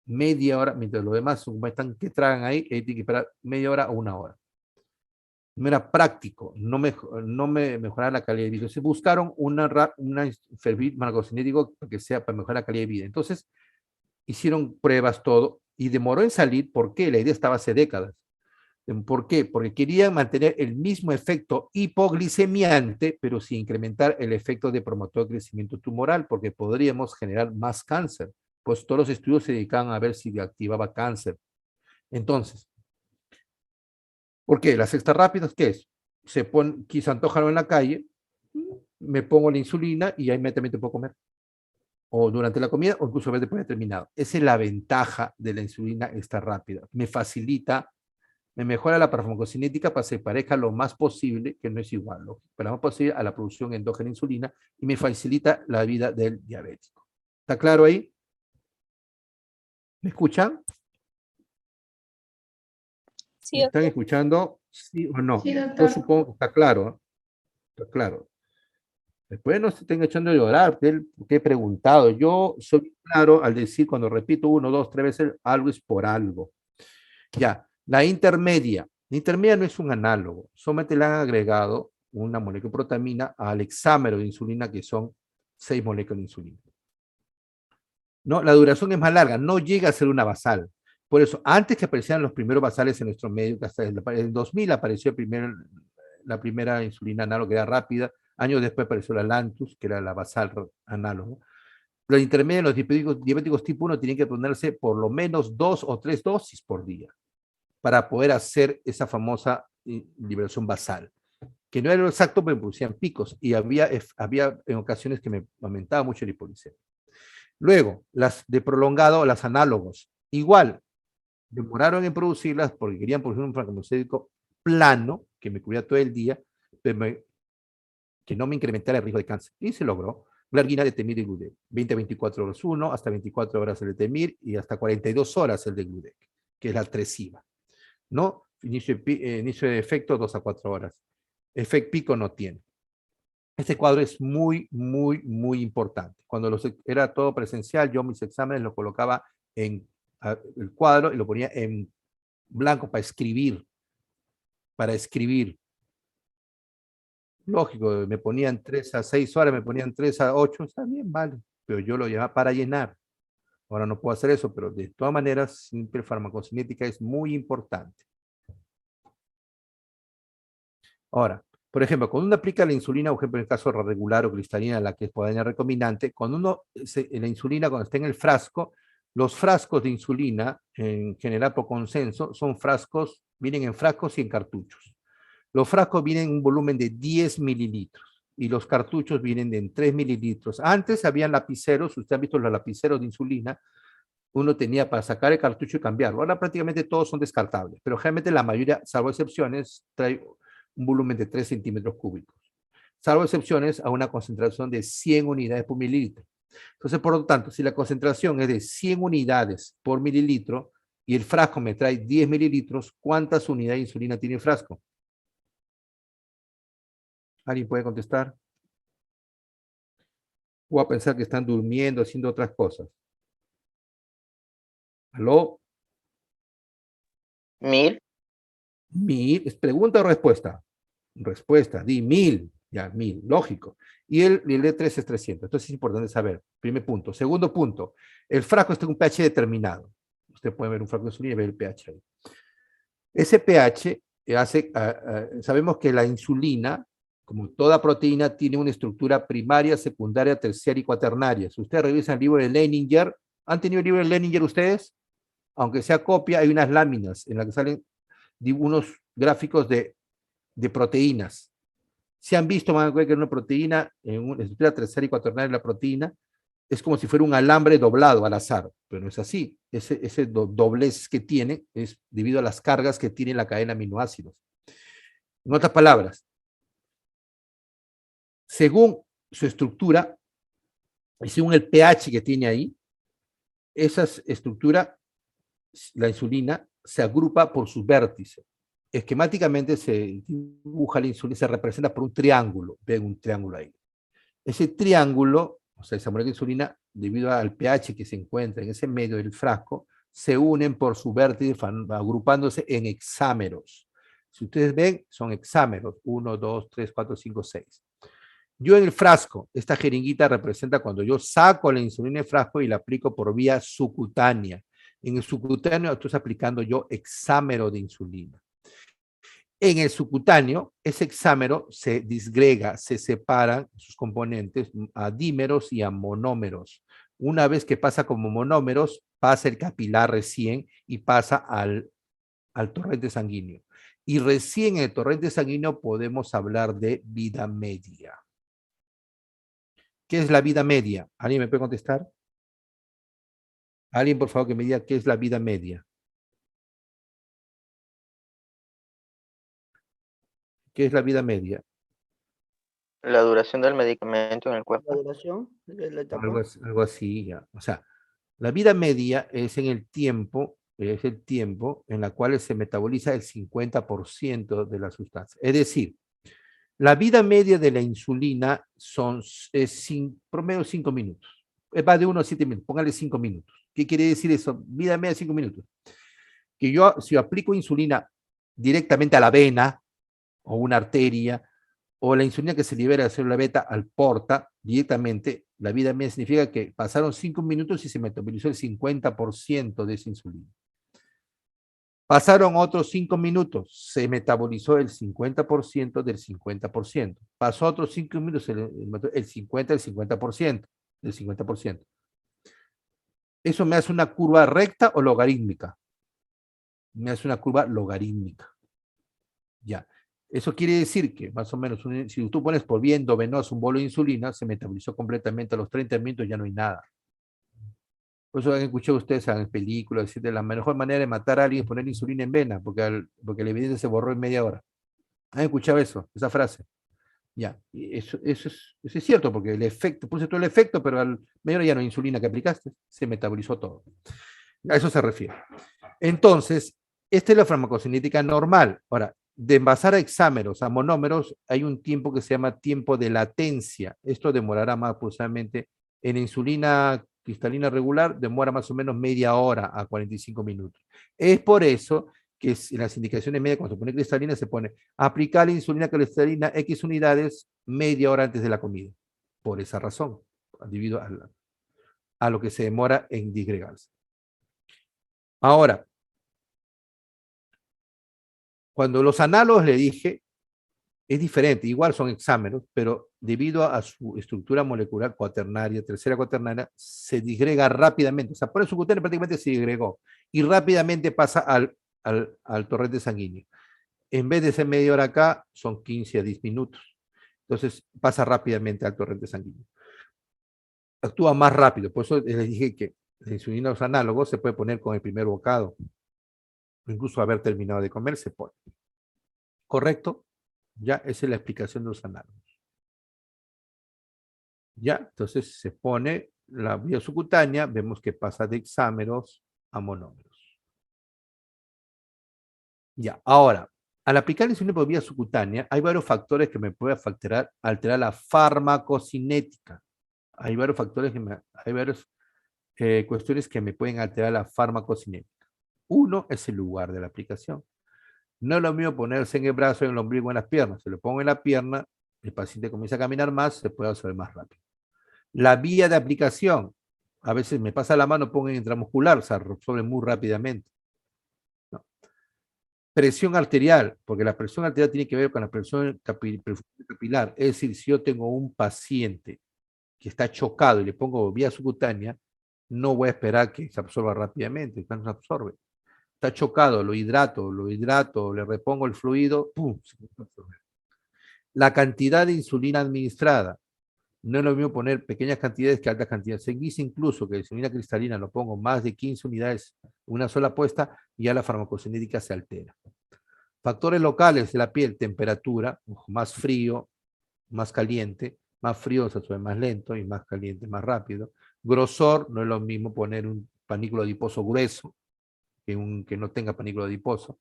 Media hora, mientras los demás están que tragan ahí, tiene que esperar media hora a 1 hora. No era práctico, no me mejoraba la calidad de vida. Entonces buscaron una farmacocinético que sea para mejorar la calidad de vida. Entonces hicieron pruebas, todo, y demoró en salir. ¿Por qué? La idea estaba hace décadas. ¿Por qué? Porque querían mantener el mismo efecto hipoglicemiante, pero sin incrementar el efecto de promotor de crecimiento tumoral, porque podríamos generar más cáncer. Pues todos los estudios se dedicaban a ver si activaba cáncer. Entonces, ¿por qué? Las extras rápidas, ¿qué es? Quise antojarlo en la calle, me pongo la insulina y ahí inmediatamente puedo comer. O durante la comida, o incluso después de terminado. Esa es la ventaja de la insulina extra rápida. Me facilita, me mejora la farmacocinética para que se parezca lo más posible, que no es igual, pero lo más posible a la producción endógena de insulina, y me facilita la vida del diabético. ¿Está claro ahí? ¿Me escuchan? Sí, ¿Me están doctor. escuchando? ¿Sí o no? Sí, Yo doctor. supongo que está claro, ¿eh? Está claro. Después no se estén echando a llorar, que he preguntado. Yo soy claro al decir, cuando repito 1, 2, 3 veces, algo es por algo. Ya, la intermedia. La intermedia no es un análogo, solamente le han agregado una molécula de protamina al hexámero de insulina, que son 6 moléculas de insulina. ¿No? La duración es más larga, no llega a ser una basal. Por eso, antes que aparecieran los primeros basales en nuestro medio, hasta en 2000 apareció la primera insulina análoga, que era rápida. Años después apareció la Lantus, que era la basal análoga. Los intermedios, los diabéticos tipo 1 tienen que ponerse por lo menos 2 o 3 dosis por día para poder hacer esa famosa liberación basal, que no era lo exacto, pero producían picos, y había en ocasiones que me aumentaba mucho la hipoglicemia. Luego, las de prolongado, las análogos, igual, demoraron en producirlas porque querían producir un farmacéutico plano, que me cubría todo el día, pero que no me incrementara el riesgo de cáncer. Y se logró. Glargina, Detemir y Gludec. 20 a 24 horas uno, hasta 24 horas el Detemir y hasta 42 horas el de Gludec, que es la Tresiba. ¿No? Inicio de efecto 2 a 4 horas. Efecto pico no tiene. Este cuadro es muy, muy, muy importante. Cuando era todo presencial, yo mis exámenes los colocaba en el cuadro y lo ponía en blanco para escribir. Para escribir. Lógico, me ponían 3 a 6 horas, me ponían 3 a 8, está bien, vale. Pero yo lo llamaba para llenar. Ahora no puedo hacer eso, pero de todas maneras, simple farmacocinética es muy importante. Ahora, por ejemplo, cuando uno aplica la insulina, por ejemplo, en el caso regular o cristalina, la que es podaña recombinante, cuando uno, la insulina, cuando está en el frasco, los frascos de insulina, en general por consenso, son frascos, vienen en frascos y en cartuchos. Los frascos vienen en un volumen de 10 mililitros y los cartuchos vienen de 3 mililitros. Antes habían lapiceros, ustedes han visto los lapiceros de insulina, uno tenía para sacar el cartucho y cambiarlo. Ahora prácticamente todos son descartables, pero generalmente la mayoría, salvo excepciones, trae un volumen de 3 centímetros cúbicos. Salvo excepciones a una concentración de 100 unidades por mililitro. Entonces, por lo tanto, si la concentración es de 100 unidades por mililitro y el frasco me trae 10 mililitros, ¿cuántas unidades de insulina tiene el frasco? ¿Alguien puede contestar? O a pensar que están durmiendo, haciendo otras cosas. ¿Aló? 1000. 1000, ¿es pregunta o respuesta? Respuesta, di 1000, ya 1000, lógico. Y el D3 es 300, entonces es importante saber, primer punto. Segundo punto, el frasco está en un pH determinado. Usted puede ver un frasco de insulina y ver el pH ahí. Ese pH hace, sabemos que la insulina, como toda proteína, tiene una estructura primaria, secundaria, terciaria y cuaternaria. Si ustedes revisan el libro de Leininger, ¿han tenido el libro de Leininger ustedes? Aunque sea copia, hay unas láminas en las que salen unos gráficos de proteínas. Si han visto, van a ver que una proteína, en una estructura terciaria y cuaternaria de la proteína, es como si fuera un alambre doblado al azar, pero no es así. Ese doblez que tiene es debido a las cargas que tiene la cadena de aminoácidos. En otras palabras, según su estructura y según el pH que tiene ahí, esa estructura, la insulina, se agrupa por sus vértices. Esquemáticamente se dibuja la insulina, se representa por un triángulo. Ven un triángulo ahí. Ese triángulo, o sea, esa molécula de insulina, debido al pH que se encuentra en ese medio del frasco, se unen por su vértice, agrupándose en hexámeros. Si ustedes ven, son hexámeros. 1, 2, 3, 4, 5, 6. Yo en el frasco, esta jeringuita representa cuando yo saco la insulina del frasco y la aplico por vía subcutánea. En el subcutáneo estoy aplicando yo hexámero de insulina. En el subcutáneo, ese hexámero se disgrega, se separan sus componentes a dímeros y a monómeros. Una vez que pasa como monómeros, pasa el capilar recién y pasa al torrente sanguíneo. Y recién en el torrente sanguíneo podemos hablar de vida media. ¿Qué es la vida media? ¿Alguien me puede contestar? Alguien, por favor, que me diga qué es la vida media. ¿Qué es la vida media? La duración del medicamento en el La cuerpo. duración de la etapa. Algo así, ya. O sea, la vida media es en el tiempo en la cual se metaboliza el 50% de la sustancia. Es decir, la vida media de la insulina es promedio 5 minutos. Va de 1 a 7 minutos, póngale 5 minutos. ¿Qué quiere decir eso? Vida media 5 minutos. Que yo, si yo aplico insulina directamente a la vena o una arteria, o la insulina que se libera de la célula beta al porta directamente, la vida media significa que pasaron 5 minutos y se metabolizó el 50% de esa insulina. Pasaron otros 5 minutos, se metabolizó el 50% del 50%. Pasó otros 5 minutos, el 50 del 50%, del 50%. ¿Eso me hace una curva recta o logarítmica? Me hace una curva logarítmica. Ya. Eso quiere decir que, más o menos, si tú pones por vía endovenosa un bolo de insulina, se metabolizó completamente a los 30 minutos, ya no hay nada. Por eso han escuchado ustedes en películas, decir de la mejor manera de matar a alguien es poner insulina en vena, porque la evidencia se borró en media hora. ¿Han escuchado eso? Esa frase. Ya, y eso es cierto, porque el efecto, puse todo el efecto, pero al media hora ya no hay insulina que aplicaste, se metabolizó todo. A eso se refiere. Entonces, esta es la farmacocinética normal. Ahora, de envasar a hexámeros, a monómeros, hay un tiempo que se llama tiempo de latencia. Esto demorará más aproximadamente en insulina cristalina regular, demora más o menos media hora a 45 minutos. Es por eso que en las indicaciones médicas, cuando se pone cristalina, se pone aplicar la insulina cristalina X unidades media hora antes de la comida. Por esa razón, debido a lo que se demora en disgregarse. Ahora, cuando los análogos le dije, es diferente, igual son hexámeros, pero debido a su estructura molecular cuaternaria, tercera cuaternaria, se disgrega rápidamente. O sea, por el subcutáneo prácticamente se disgregó y rápidamente pasa al torrente sanguíneo. En vez de ser media hora acá, son 15 a 10 minutos. Entonces, pasa rápidamente al torrente sanguíneo. Actúa más rápido, por eso les dije que la insulina los análogos se puede poner con el primer bocado. Incluso haber terminado de comer se pone. ¿Correcto? Ya, esa es la explicación de los análogos. Ya, entonces se pone la vía subcutánea, vemos que pasa de hexámeros a monómeros. Ya, ahora, al aplicar la insulina por vía subcutánea, hay varios factores que me pueden alterar la farmacocinética. Hay varios factores hay varias cuestiones que me pueden alterar la farmacocinética. Uno es el lugar de la aplicación. No es lo mismo ponerse en el brazo, en el ombligo, en las piernas. Se lo pongo en la pierna, el paciente comienza a caminar más, se puede absorber más rápido. La vía de aplicación, a veces me pasa la mano, pongo en intramuscular, se absorbe muy rápidamente. ¿No? Presión arterial, porque la presión arterial tiene que ver con la presión capilar. Es decir, si yo tengo un paciente que está chocado y le pongo vía subcutánea, no voy a esperar que se absorba rápidamente, no se absorbe. Está chocado, lo hidrato, le repongo el fluido, ¡pum! Se puede absorber. La cantidad de insulina administrada. No es lo mismo poner pequeñas cantidades que altas cantidades. Se dice incluso que la insulina cristalina lo pongo más de 15 unidades, una sola puesta, y ya la farmacocinética se altera. Factores locales de la piel, temperatura, más frío, más caliente, más frío se sube más lento y más caliente más rápido. Grosor, no es lo mismo poner un panículo adiposo grueso que no tenga panículo adiposo.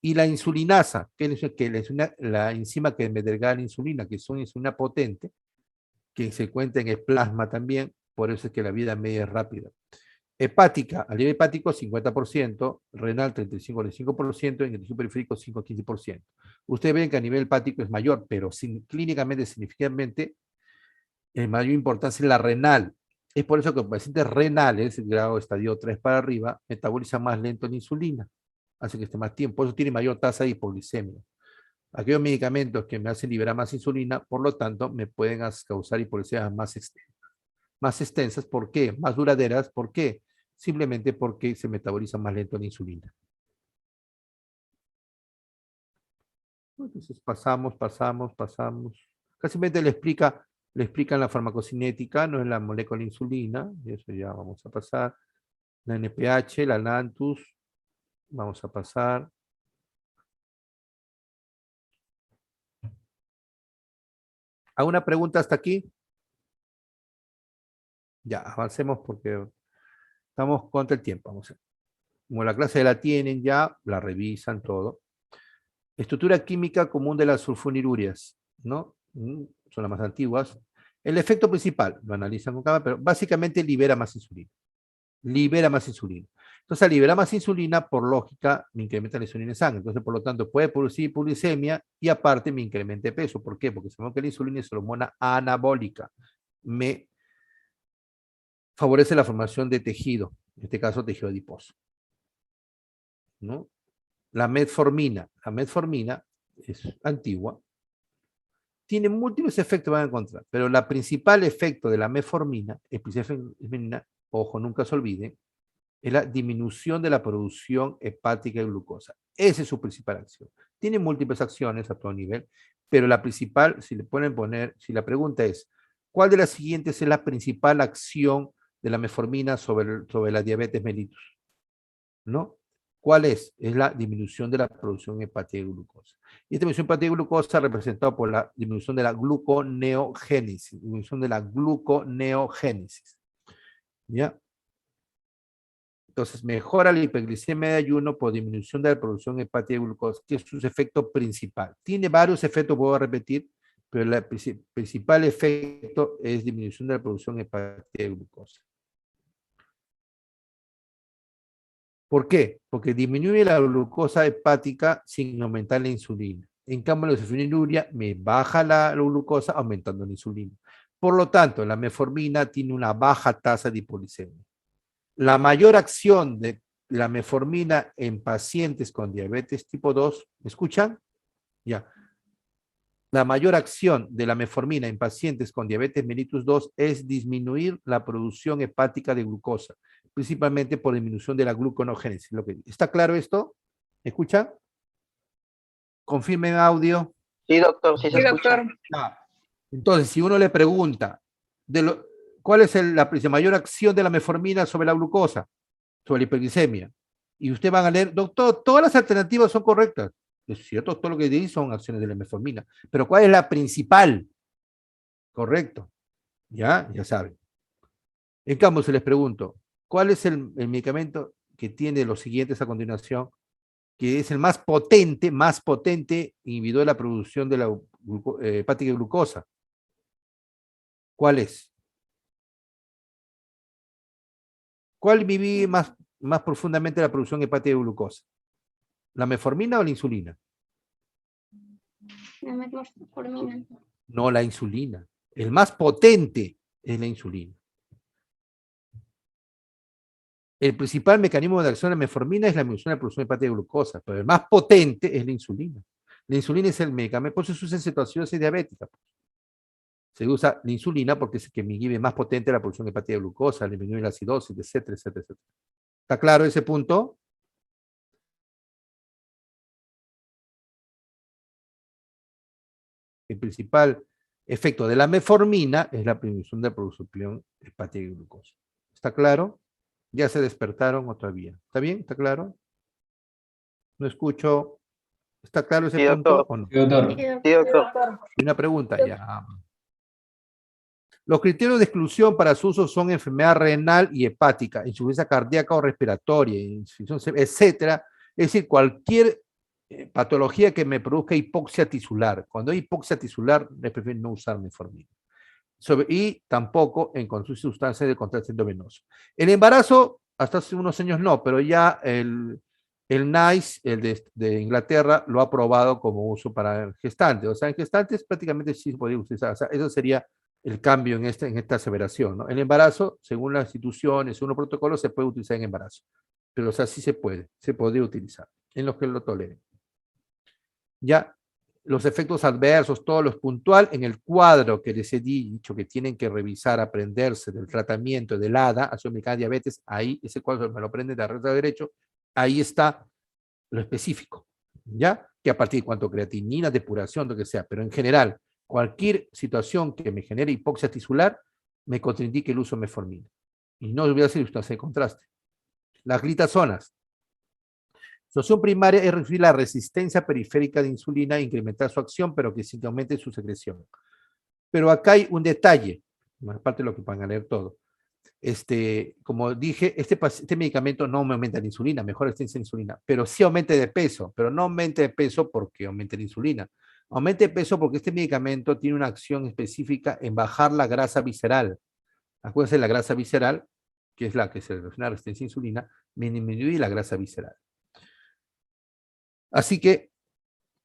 Y la insulinasa, que es la enzima que degrada la insulina, que es una insulina potente, que se cuenta en el plasma también, por eso es que la vida media es rápida. Hepática, a nivel hepático 50%, renal 35-45%, en el tejido periférico 5-15%. Ustedes ven que a nivel hepático es mayor, pero clínicamente, significativamente, el mayor importancia es la renal. Es por eso que los pacientes renales, grado estadio 3 para arriba, metabolizan más lento la insulina, hace que esté más tiempo, por eso tiene mayor tasa de hipoglicemia. Aquellos medicamentos que me hacen liberar más insulina, por lo tanto, me pueden causar hipoglicemias más extensas. ¿Por qué? Más duraderas. ¿Por qué? Simplemente porque se metaboliza más lento la insulina. Entonces pasamos. Casi le explican la farmacocinética, no es la molécula de insulina, y eso ya vamos a pasar. La NPH, la Lantus, vamos a pasar. ¿Alguna pregunta hasta aquí? Ya, avancemos porque estamos contra el tiempo. Vamos a ver. Como la clase la tienen ya, la revisan todo. Estructura química común de las sulfonirurias, ¿no? Son las más antiguas. El efecto principal, lo analizan con calma, pero básicamente libera más insulina. Libera más insulina. Entonces, al liberar más insulina, por lógica, me incrementa la insulina en sangre. Entonces, por lo tanto, puede producir hipoglicemia y aparte me incrementa peso. ¿Por qué? Porque sabemos que la insulina es una hormona anabólica. Me favorece la formación de tejido, en este caso tejido adiposo, ¿no? La metformina es antigua, tiene múltiples efectos, van a encontrar, pero el principal efecto de la metformina, ojo, nunca se olvide, es la disminución de la producción hepática de glucosa. Esa es su principal acción. Tiene múltiples acciones a todo nivel, pero la principal, si la pregunta es, ¿cuál de las siguientes es la principal acción de la metformina sobre la diabetes mellitus? ¿No? ¿Cuál es? Es la disminución de la producción hepática de glucosa. Y esta disminución hepática de glucosa representada por la disminución de la gluconeogénesis. ¿Ya? Entonces, mejora la hiperglicemia de ayuno por disminución de la producción hepática de glucosa, que es su efecto principal. Tiene varios efectos, puedo repetir, pero el principal efecto es disminución de la producción hepática de glucosa. ¿Por qué? Porque disminuye la glucosa hepática sin aumentar la insulina. En cambio, la sulfoniluria me baja la glucosa aumentando la insulina. Por lo tanto, la metformina tiene una baja tasa de hipoglicemia. La mayor acción de la metformina en pacientes con diabetes tipo 2, ¿me escuchan? Ya. La mayor acción de la metformina en pacientes con diabetes mellitus 2 es disminuir la producción hepática de glucosa, principalmente por disminución de la gluconeogénesis. ¿Está claro esto? ¿Me escuchan? Confirmen audio. Sí, doctor, sí se Sí, escucha. doctor. Entonces, si uno le pregunta, ¿cuál es la mayor acción de la metformina sobre la glucosa, sobre la hiperglicemia? Y ustedes van a leer, doctor, todas las alternativas son correctas. Es cierto, todo lo que dice son acciones de la metformina. Pero ¿cuál es la principal? Correcto. Ya saben. En cambio, si les pregunto, ¿cuál es el medicamento que tiene los siguientes a continuación, que es el más potente, inhibidor de la producción de la hepática de glucosa? ¿Cuál es? ¿Cuál inhibe más profundamente la producción hepática de glucosa? ¿La metformina o la insulina? La metformina. No, la insulina. El más potente es la insulina. El principal mecanismo de acción de la metformina es la disminución de la producción hepática de glucosa, pero el más potente es la insulina. La insulina es el medicamento, por eso se usa en situaciones diabéticas. Se usa la insulina porque es el que inhibe más potente la producción hepática de glucosa, disminuye la acidosis, etcétera, etcétera, etcétera. ¿Está claro ese punto? El principal efecto de la metformina es la disminución de la producción hepática de glucosa. ¿Está claro? ¿Ya se despertaron o todavía? ¿Está bien? ¿Está claro? No escucho. ¿Está claro ese Sí, punto doctor. o no? Sí, doctor. Sí, doctor. Y una pregunta, ya. Los criterios de exclusión para su uso son enfermedad renal y hepática, insuficiencia cardíaca o respiratoria, etcétera. Es decir, cualquier patología que me produzca hipoxia tisular. Cuando hay hipoxia tisular, les prefiero no usar metformina. Y tampoco en sustancias de contraste endovenoso. El embarazo, hasta hace unos años no, pero ya el NICE, el de Inglaterra, lo ha aprobado como uso para gestantes. O sea, en gestantes prácticamente sí se podría utilizar. O sea, eso sería el cambio en esta aseveración, ¿no? El embarazo, según las instituciones, según los protocolos, se puede utilizar en embarazo. Pero, o sea, sí se podría utilizar, en los que lo toleren. Ya, los efectos adversos, todos los puntual, en el cuadro que les he dicho que tienen que revisar, aprenderse del tratamiento del ADA, acción mecánica diabetes, ahí, ese cuadro me lo aprenden de arriba a derecho, ahí está lo específico, ¿ya? Que a partir de cuánto creatinina, depuración, lo que sea, pero en general, cualquier situación que me genere hipoxia tisular, me contraindique el uso de metformina. Y no voy a hacer sustancia de contraste. Las glitazonas. Su acción primaria es reducir la resistencia periférica de insulina e incrementar su acción, pero que sí que aumente su secreción. Pero acá hay un detalle, aparte de lo que van a leer todo. Como dije, este medicamento no me aumenta la insulina, mejor resistencia a insulina, pero sí aumente de peso, pero no aumente de peso porque aumente la insulina. Aumente de peso porque este medicamento tiene una acción específica en bajar la grasa visceral. Acuérdense de la grasa visceral, que es la que se relaciona a la resistencia a insulina, me disminuye la grasa visceral. Así que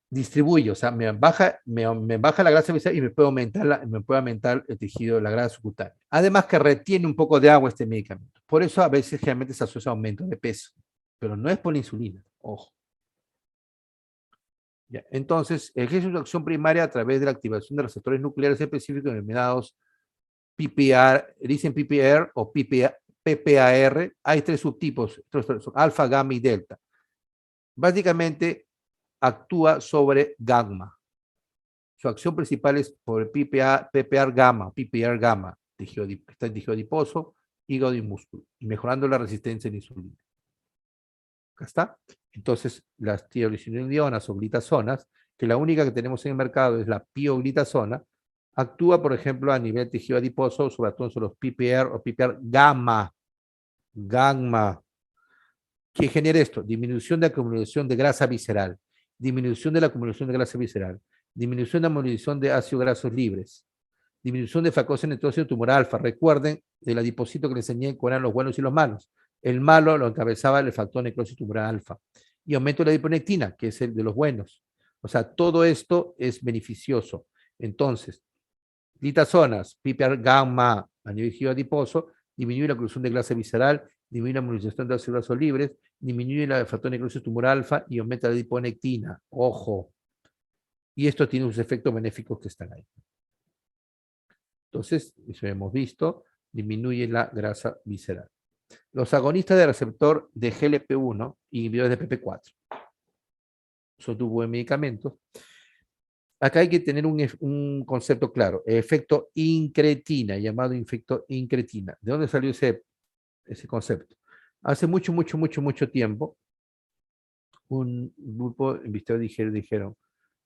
distribuye, o sea, me baja la grasa visceral y me puede aumentar el tejido, la grasa subcutánea. Además que retiene un poco de agua este medicamento. Por eso a veces generalmente se asocia a aumento de peso, pero no es por la insulina, ojo. Ya, entonces, ejerce su acción primaria a través de la activación de receptores nucleares específicos denominados PPR, dicen PPR o PPAR. Hay tres subtipos, alfa, gamma y delta. Básicamente, actúa sobre gamma. Su acción principal es por el PPAR gamma, está en tejido adiposo, hígado y músculo, y mejorando la resistencia a la insulina. Acá está. Entonces, las tiroglicinolonas o glitazonas, que la única que tenemos en el mercado es la pioglitazona, actúa, por ejemplo, a nivel tejido adiposo, sobre todo sobre los PPR o PPR gamma. ¿Qué genera esto? Disminución de acumulación de grasa visceral, disminución de la acumulación de grasa visceral, disminución de la movilización de ácidos grasos libres, disminución de facocitosis tumor alfa. Recuerden del adipocito que les enseñé cuáles eran los buenos y los malos. El malo lo encabezaba el factor necrosis tumoral alfa. Y aumento de la adiponectina, que es el de los buenos. O sea, todo esto es beneficioso. Entonces, glitazonas, PPAR gamma a nivel adiposo, disminuye la oclusión de grasa visceral, disminuye la movilización de ácidos grasos libres, disminuye el factor necrosis tumoral alfa y aumenta la adiponectina. Ojo. Y esto tiene sus efectos benéficos que están ahí. Entonces, eso hemos visto, disminuye la grasa visceral. Los agonistas del receptor de GLP-1 inhibidores de PP4. Son tubos de medicamentos. Acá hay que tener un concepto claro. Efecto incretina, llamado efecto incretina. ¿De dónde salió ese concepto? Hace mucho tiempo, un grupo de investigadores dijeron,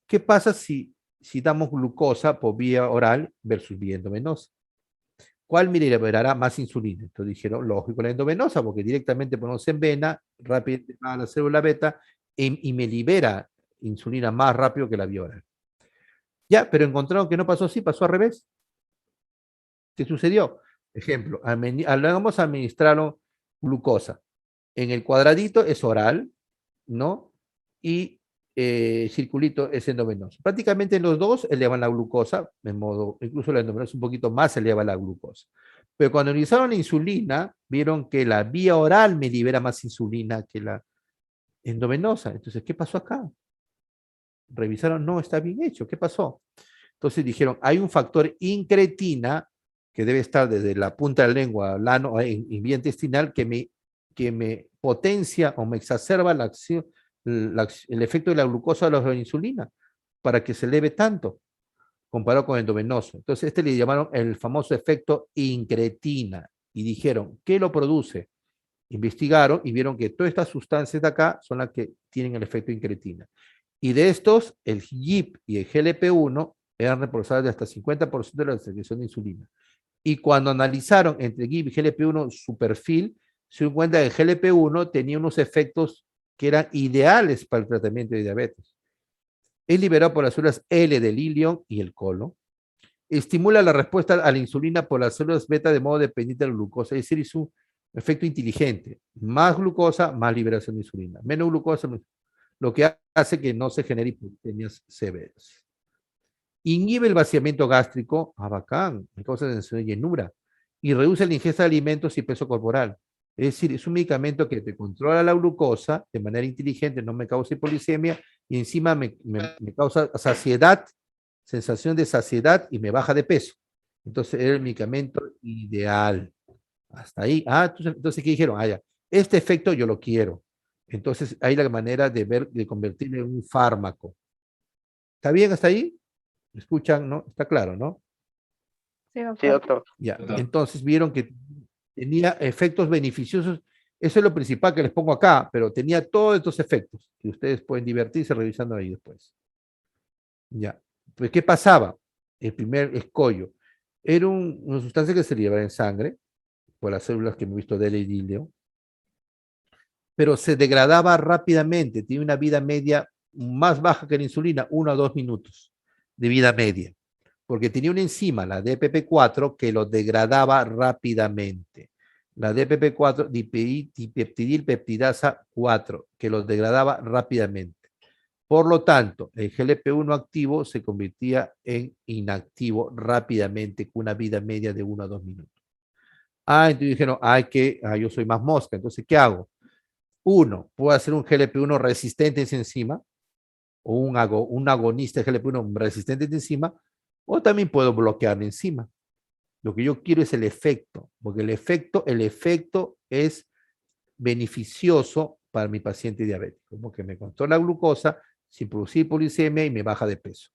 ¿qué pasa si damos glucosa por vía oral versus vía endovenosa? ¿Cuál me liberará más insulina? Entonces dijeron, lógico, la endovenosa, porque directamente ponemos en vena, rápidamente va a la célula beta y me libera insulina más rápido que la vía oral. Ya, pero encontraron que no pasó así, pasó al revés. ¿Qué sucedió? Ejemplo, vamos a administrar glucosa. En el cuadradito es oral, ¿no? Y circulito es endovenoso. Prácticamente los dos elevan la glucosa, incluso la endovenosa un poquito más eleva la glucosa. Pero cuando analizaron la insulina, vieron que la vía oral me libera más insulina que la endovenosa. Entonces, ¿qué pasó acá? Revisaron, no, está bien hecho. ¿Qué pasó? Entonces dijeron, hay un factor incretina que debe estar desde la punta de la lengua y vía intestinal que me potencia o me exacerba la acción, el efecto de la glucosa o la insulina para que se eleve tanto. comparado con endovenoso. Entonces, este le llamaron el famoso efecto incretina y dijeron, ¿qué lo produce? Investigaron y vieron que todas estas sustancias de acá son las que tienen el efecto incretina. Y de estos, el GIP y el GLP-1 eran responsables de hasta 50% de la secreción de insulina. Y cuando analizaron entre GIP y GLP-1 su perfil, se dio cuenta que el GLP-1 tenía unos efectos que eran ideales para el tratamiento de diabetes. Es liberado por las células L del ilion y el colon. Estimula la respuesta a la insulina por las células beta de modo dependiente de la glucosa, es decir, es un efecto inteligente. Más glucosa, más liberación de insulina. Menos glucosa, lo que hace que no se genere hipoglucemias severas. Inhibe el vaciamiento gástrico, bacán, me causa sensación de llenura, y reduce la ingesta de alimentos y peso corporal. Es decir, es un medicamento que te controla la glucosa de manera inteligente, no me causa hipoglucemia, y encima me causa saciedad, sensación de saciedad, y me baja de peso. Entonces, era el medicamento ideal. Hasta ahí. Entonces, ¿qué dijeron? Ya, este efecto yo lo quiero. Entonces, hay la manera de ver, de convertirlo en un fármaco. ¿Está bien hasta ahí? ¿Me escuchan? ¿No? Está claro, ¿no? Sí, Sí, doctor. Ya. Entonces, vieron que tenía efectos beneficiosos. Eso es lo principal que les pongo acá, pero tenía todos estos efectos que ustedes pueden divertirse revisando ahí después. Ya. Pues, ¿qué pasaba? El primer escollo. Era una sustancia que se liberaba en sangre por las células que hemos visto de L-idilio, pero se degradaba rápidamente, tiene una vida media más baja que la insulina, 1 a 2 minutos de vida media, porque tenía una enzima, la DPP4, que lo degradaba rápidamente. La DPP4, dipeptidilpeptidasa 4, que lo degradaba rápidamente. Por lo tanto, el GLP-1 activo se convertía en inactivo rápidamente, con una vida media de 1 a 2 minutos. Entonces dijeron, yo soy más mosca, entonces, ¿qué hago? Uno, puedo hacer un GLP-1 resistente a esa enzima, o un agonista de GLP-1 resistente a esa enzima, o también puedo bloquear la enzima. Lo que yo quiero es el efecto, porque el efecto es beneficioso para mi paciente diabético, porque me controla la glucosa sin producir policemia y me baja de peso.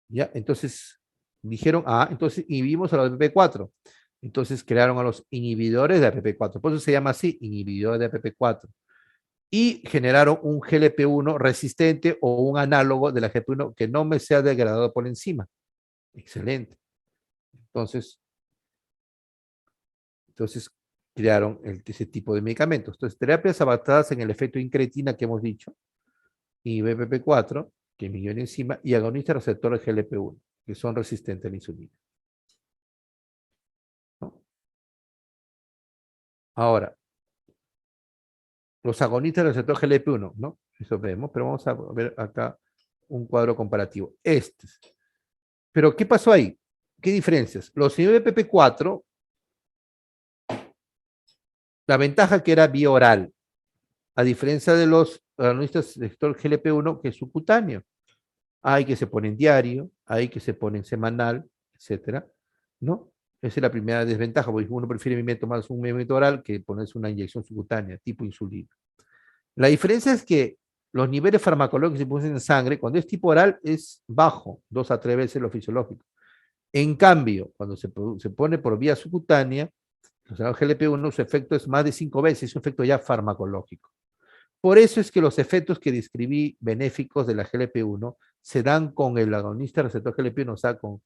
¿Ya? Entonces, dijeron, entonces inhibimos a los APP4. Entonces crearon a los inhibidores de APP4. Por eso se llama así, inhibidores de APP4. Y generaron un GLP-1 resistente o un análogo de la GLP-1 que no me sea degradado por la enzima. Excelente. Entonces crearon ese tipo de medicamentos. Entonces, terapias basadas en el efecto incretina que hemos dicho, y BPP4, que inhibe la enzima, y agonistas receptores GLP-1, que son resistentes a la insulina. ¿No? Ahora, los agonistas del receptor GLP-1, ¿no? Eso vemos, pero vamos a ver acá un cuadro comparativo. Pero, ¿qué pasó ahí? ¿Qué diferencias? Los BPP4, la ventaja que era vía oral, a diferencia de los agonistas del receptor GLP-1, que es subcutáneo. Hay que se ponen diario, hay que se ponen semanal, etcétera, ¿no? Esa es la primera desventaja, porque uno prefiere tomar un medicamento oral que ponerse una inyección subcutánea, tipo insulina. La diferencia es que los niveles farmacológicos que se ponen en sangre, cuando es tipo oral, es bajo, 2 a 3 veces lo fisiológico. En cambio, cuando se pone por vía subcutánea, los GLP-1, su efecto es más de 5 veces, es un efecto ya farmacológico. Por eso es que los efectos que describí benéficos de la GLP-1 se dan con el agonista receptor GLP-1, o sea, con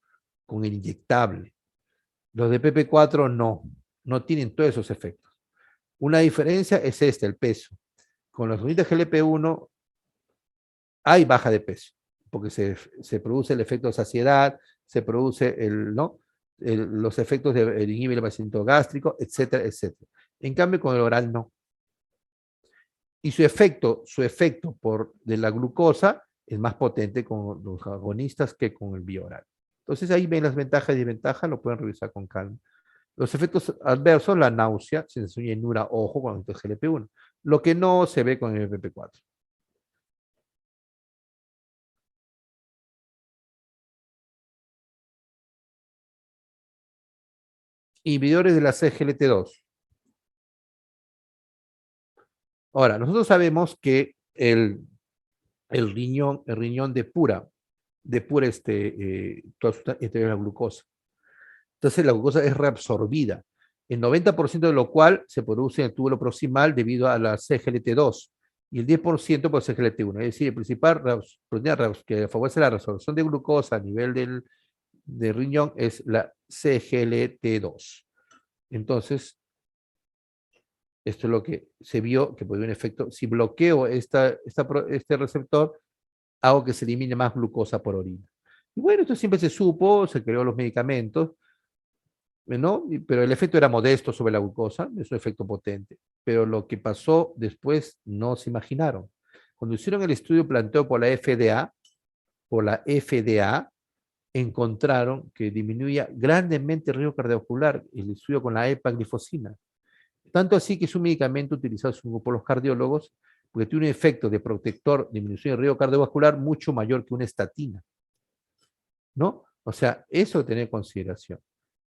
el inyectable. Los de PP4 no tienen todos esos efectos. Una diferencia es el peso. Con los agonistas GLP-1 hay baja de peso, porque se produce el efecto de saciedad, se produce los efectos del inhibe el vaciamiento gástrico, etcétera, etcétera. En cambio, con el oral no. Y su efecto de la glucosa es más potente con los agonistas que con el bioral. Entonces ahí ven las ventajas y desventajas, lo pueden revisar con calma. Los efectos adversos, la náusea, sensación de llenura, ojo con el GLP-1, lo que no se ve con el PP4. Inhibidores de la CGLT2. Ahora, nosotros sabemos que el riñón depura depura la glucosa. Entonces la glucosa es reabsorbida, el 90% de lo cual se produce en el túbulo proximal debido a la CGLT2 y el 10% por CGLT1. Es decir, el principal proteína que favorece la reabsorción de glucosa a nivel del riñón es la CGLT2. Entonces, esto es lo que se vio que puede haber un efecto. Si bloqueo este receptor, hago que se elimine más glucosa por orina. Y bueno, esto siempre se supo, se creó los medicamentos, ¿no? Pero el efecto era modesto sobre la glucosa, es un efecto potente. Pero lo que pasó después no se imaginaron. Cuando hicieron el estudio planteado por la FDA, encontraron que disminuía grandemente el riesgo cardiovascular, el estudio con la epaglifosina. Tanto así que es un medicamento utilizado por los cardiólogos porque tiene un efecto de protector, disminución del riesgo cardiovascular mucho mayor que una estatina. ¿No? O sea, eso tener en consideración.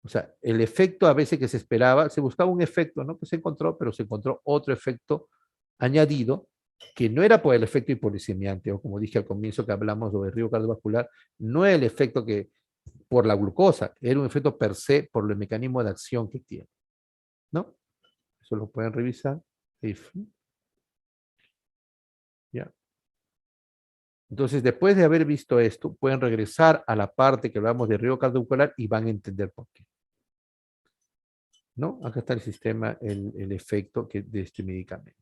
O sea, el efecto a veces que se esperaba, se buscaba un efecto, ¿no? Que se encontró, pero se encontró otro efecto añadido que no era por el efecto hipolicemiante, o como dije al comienzo que hablamos sobre el riesgo cardiovascular, no es el efecto que por la glucosa, era un efecto per se por el mecanismo de acción que tiene. ¿No? Eso lo pueden revisar. ¿Ya? Entonces, después de haber visto esto, pueden regresar a la parte que hablamos de riesgo cardiovascular y van a entender por qué. ¿No? Acá está el sistema, el efecto de este medicamento.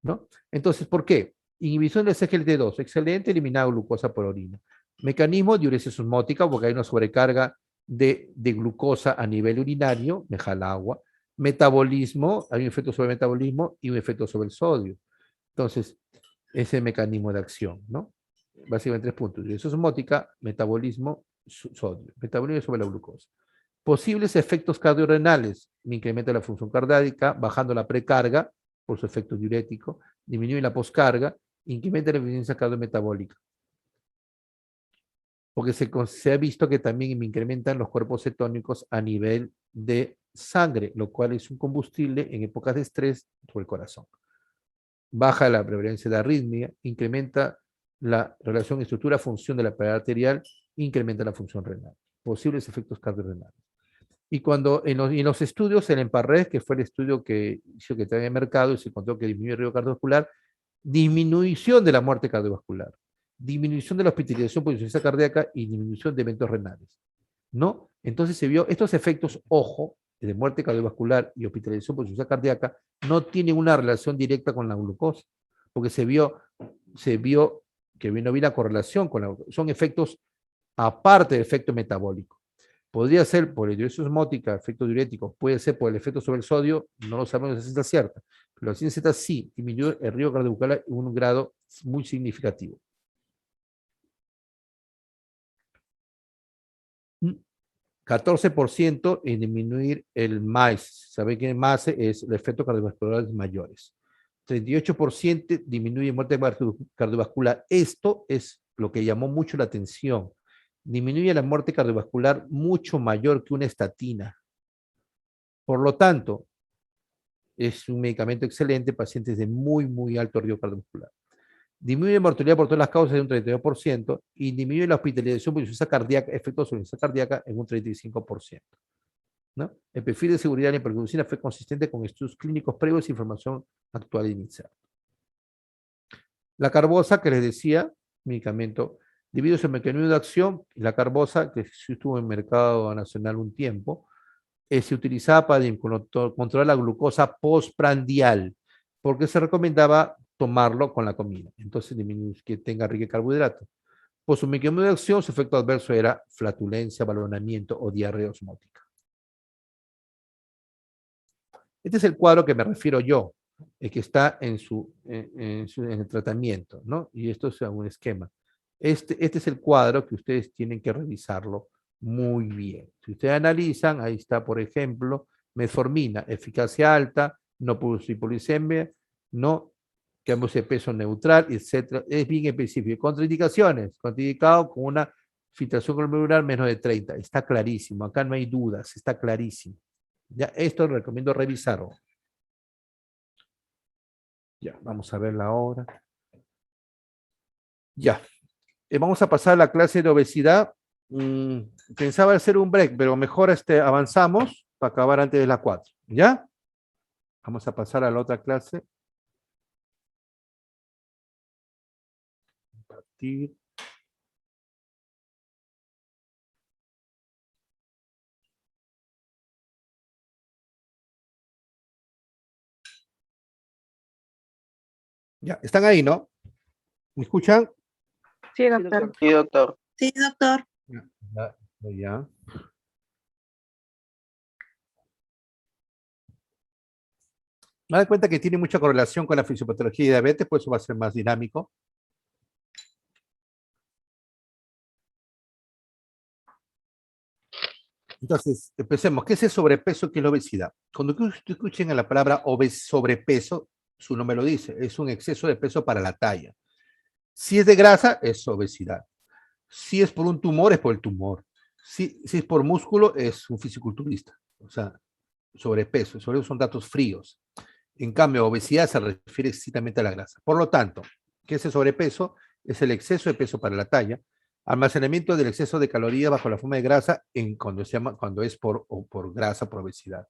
¿No? Entonces, ¿por qué? Inhibición del CGLT2, excelente, eliminar glucosa por orina. Mecanismo, diuresis osmótica, porque hay una sobrecarga de glucosa a nivel urinario, deja el agua. Metabolismo, hay un efecto sobre el metabolismo y un efecto sobre el sodio. Entonces, ese mecanismo de acción, ¿no? Básicamente 3 puntos. Diuresis osmótica, metabolismo, sodio. Metabolismo sobre la glucosa. Posibles efectos cardiorrenales, incrementa la función cardíaca, bajando la precarga por su efecto diurético, disminuye la poscarga, incrementa la eficiencia cardiometabólica. Porque se ha visto que también incrementan los cuerpos cetónicos a nivel de sangre, lo cual es un combustible en épocas de estrés por el corazón. Baja la prevalencia de arritmia, incrementa la relación estructura-función de la pared arterial, incrementa la función renal. Posibles efectos cardiorrenales. Y cuando en los estudios, el EMPARRED, que fue el estudio que hizo que trae en el mercado y se encontró que disminuye el riesgo cardiovascular, disminución de la muerte cardiovascular, disminución de la hospitalización por insuficiencia cardíaca y disminución de eventos renales. ¿No? Entonces se vio estos efectos, ojo, de muerte cardiovascular y hospitalización por insuficiencia cardíaca, no tienen una relación directa con la glucosa, porque se vio que no había una correlación con la glucosa. Son efectos aparte del efecto metabólico. Podría ser por diuresis osmótica, efecto diurético, puede ser por el efecto sobre el sodio, no lo sabemos de ciencia cierta, pero la ciencia cierta sí disminuyó el riesgo cardiovascular en un grado muy significativo. 14% en disminuir el MACE. ¿Saben que el MACE es el efecto cardiovascular mayores? 38% disminuye muerte cardiovascular. Esto es lo que llamó mucho la atención. Disminuye la muerte cardiovascular mucho mayor que una estatina. Por lo tanto, es un medicamento excelente en pacientes de muy, muy alto riesgo cardiovascular. Disminuye la mortalidad por todas las causas en un 32% y disminuye la hospitalización por insuficiencia cardíaca, efectos sobre insuficiencia cardíaca en un 35%. ¿No? El perfil de seguridad de la hiperglucemia fue consistente con estudios clínicos previos e información actual inicial. La carbosa, que les decía, medicamento, debido a su mecanismo de acción, la carbosa, que estuvo en el mercado nacional un tiempo, se utilizaba para controlar la glucosa postprandial, porque se recomendaba tomarlo con la comida. Entonces, disminuir que tenga rico carbohidratos. Por su mecanismo de acción, su efecto adverso era flatulencia, balonamiento o diarrea osmótica. Este es el cuadro que me refiero yo, el que está en el tratamiento, ¿no? Y esto es un esquema. Este es el cuadro que ustedes tienen que revisarlo muy bien. Si ustedes analizan, ahí está, por ejemplo, metformina, eficacia alta, no produce hipoglucemia, no cambios de peso neutral, etc. Es bien específico. Contraindicaciones, contraindicado con una filtración glomerular menos de 30. Está clarísimo, acá no hay dudas, está clarísimo. Ya, esto recomiendo revisarlo. Ya, vamos a ver la hora. Ya. Vamos a pasar a la clase de obesidad. Pensaba hacer un break, pero mejor avanzamos para acabar antes de las 4. ¿Ya? Vamos a pasar a la otra clase. Compartir. Ya, están ahí, ¿no? ¿Me escuchan? Sí, doctor. Sí, doctor. Sí, doctor. Ya. Me da cuenta que tiene mucha correlación con la fisiopatología y diabetes, por eso va a ser más dinámico. Entonces, empecemos. ¿Qué es el sobrepeso? ¿Qué es la obesidad? Cuando escuchen a la palabra sobrepeso, su nombre lo dice, es un exceso de peso para la talla. Si es de grasa, es obesidad. Si es por un tumor, es por el tumor. Si es por músculo, es un fisiculturista. O sea, sobrepeso. Sobre eso son datos fríos. En cambio, obesidad se refiere exclusivamente a la grasa. Por lo tanto, ¿qué es el sobrepeso? Es el exceso de peso para la talla, almacenamiento del exceso de calorías bajo la forma de grasa cuando es por grasa, por obesidad.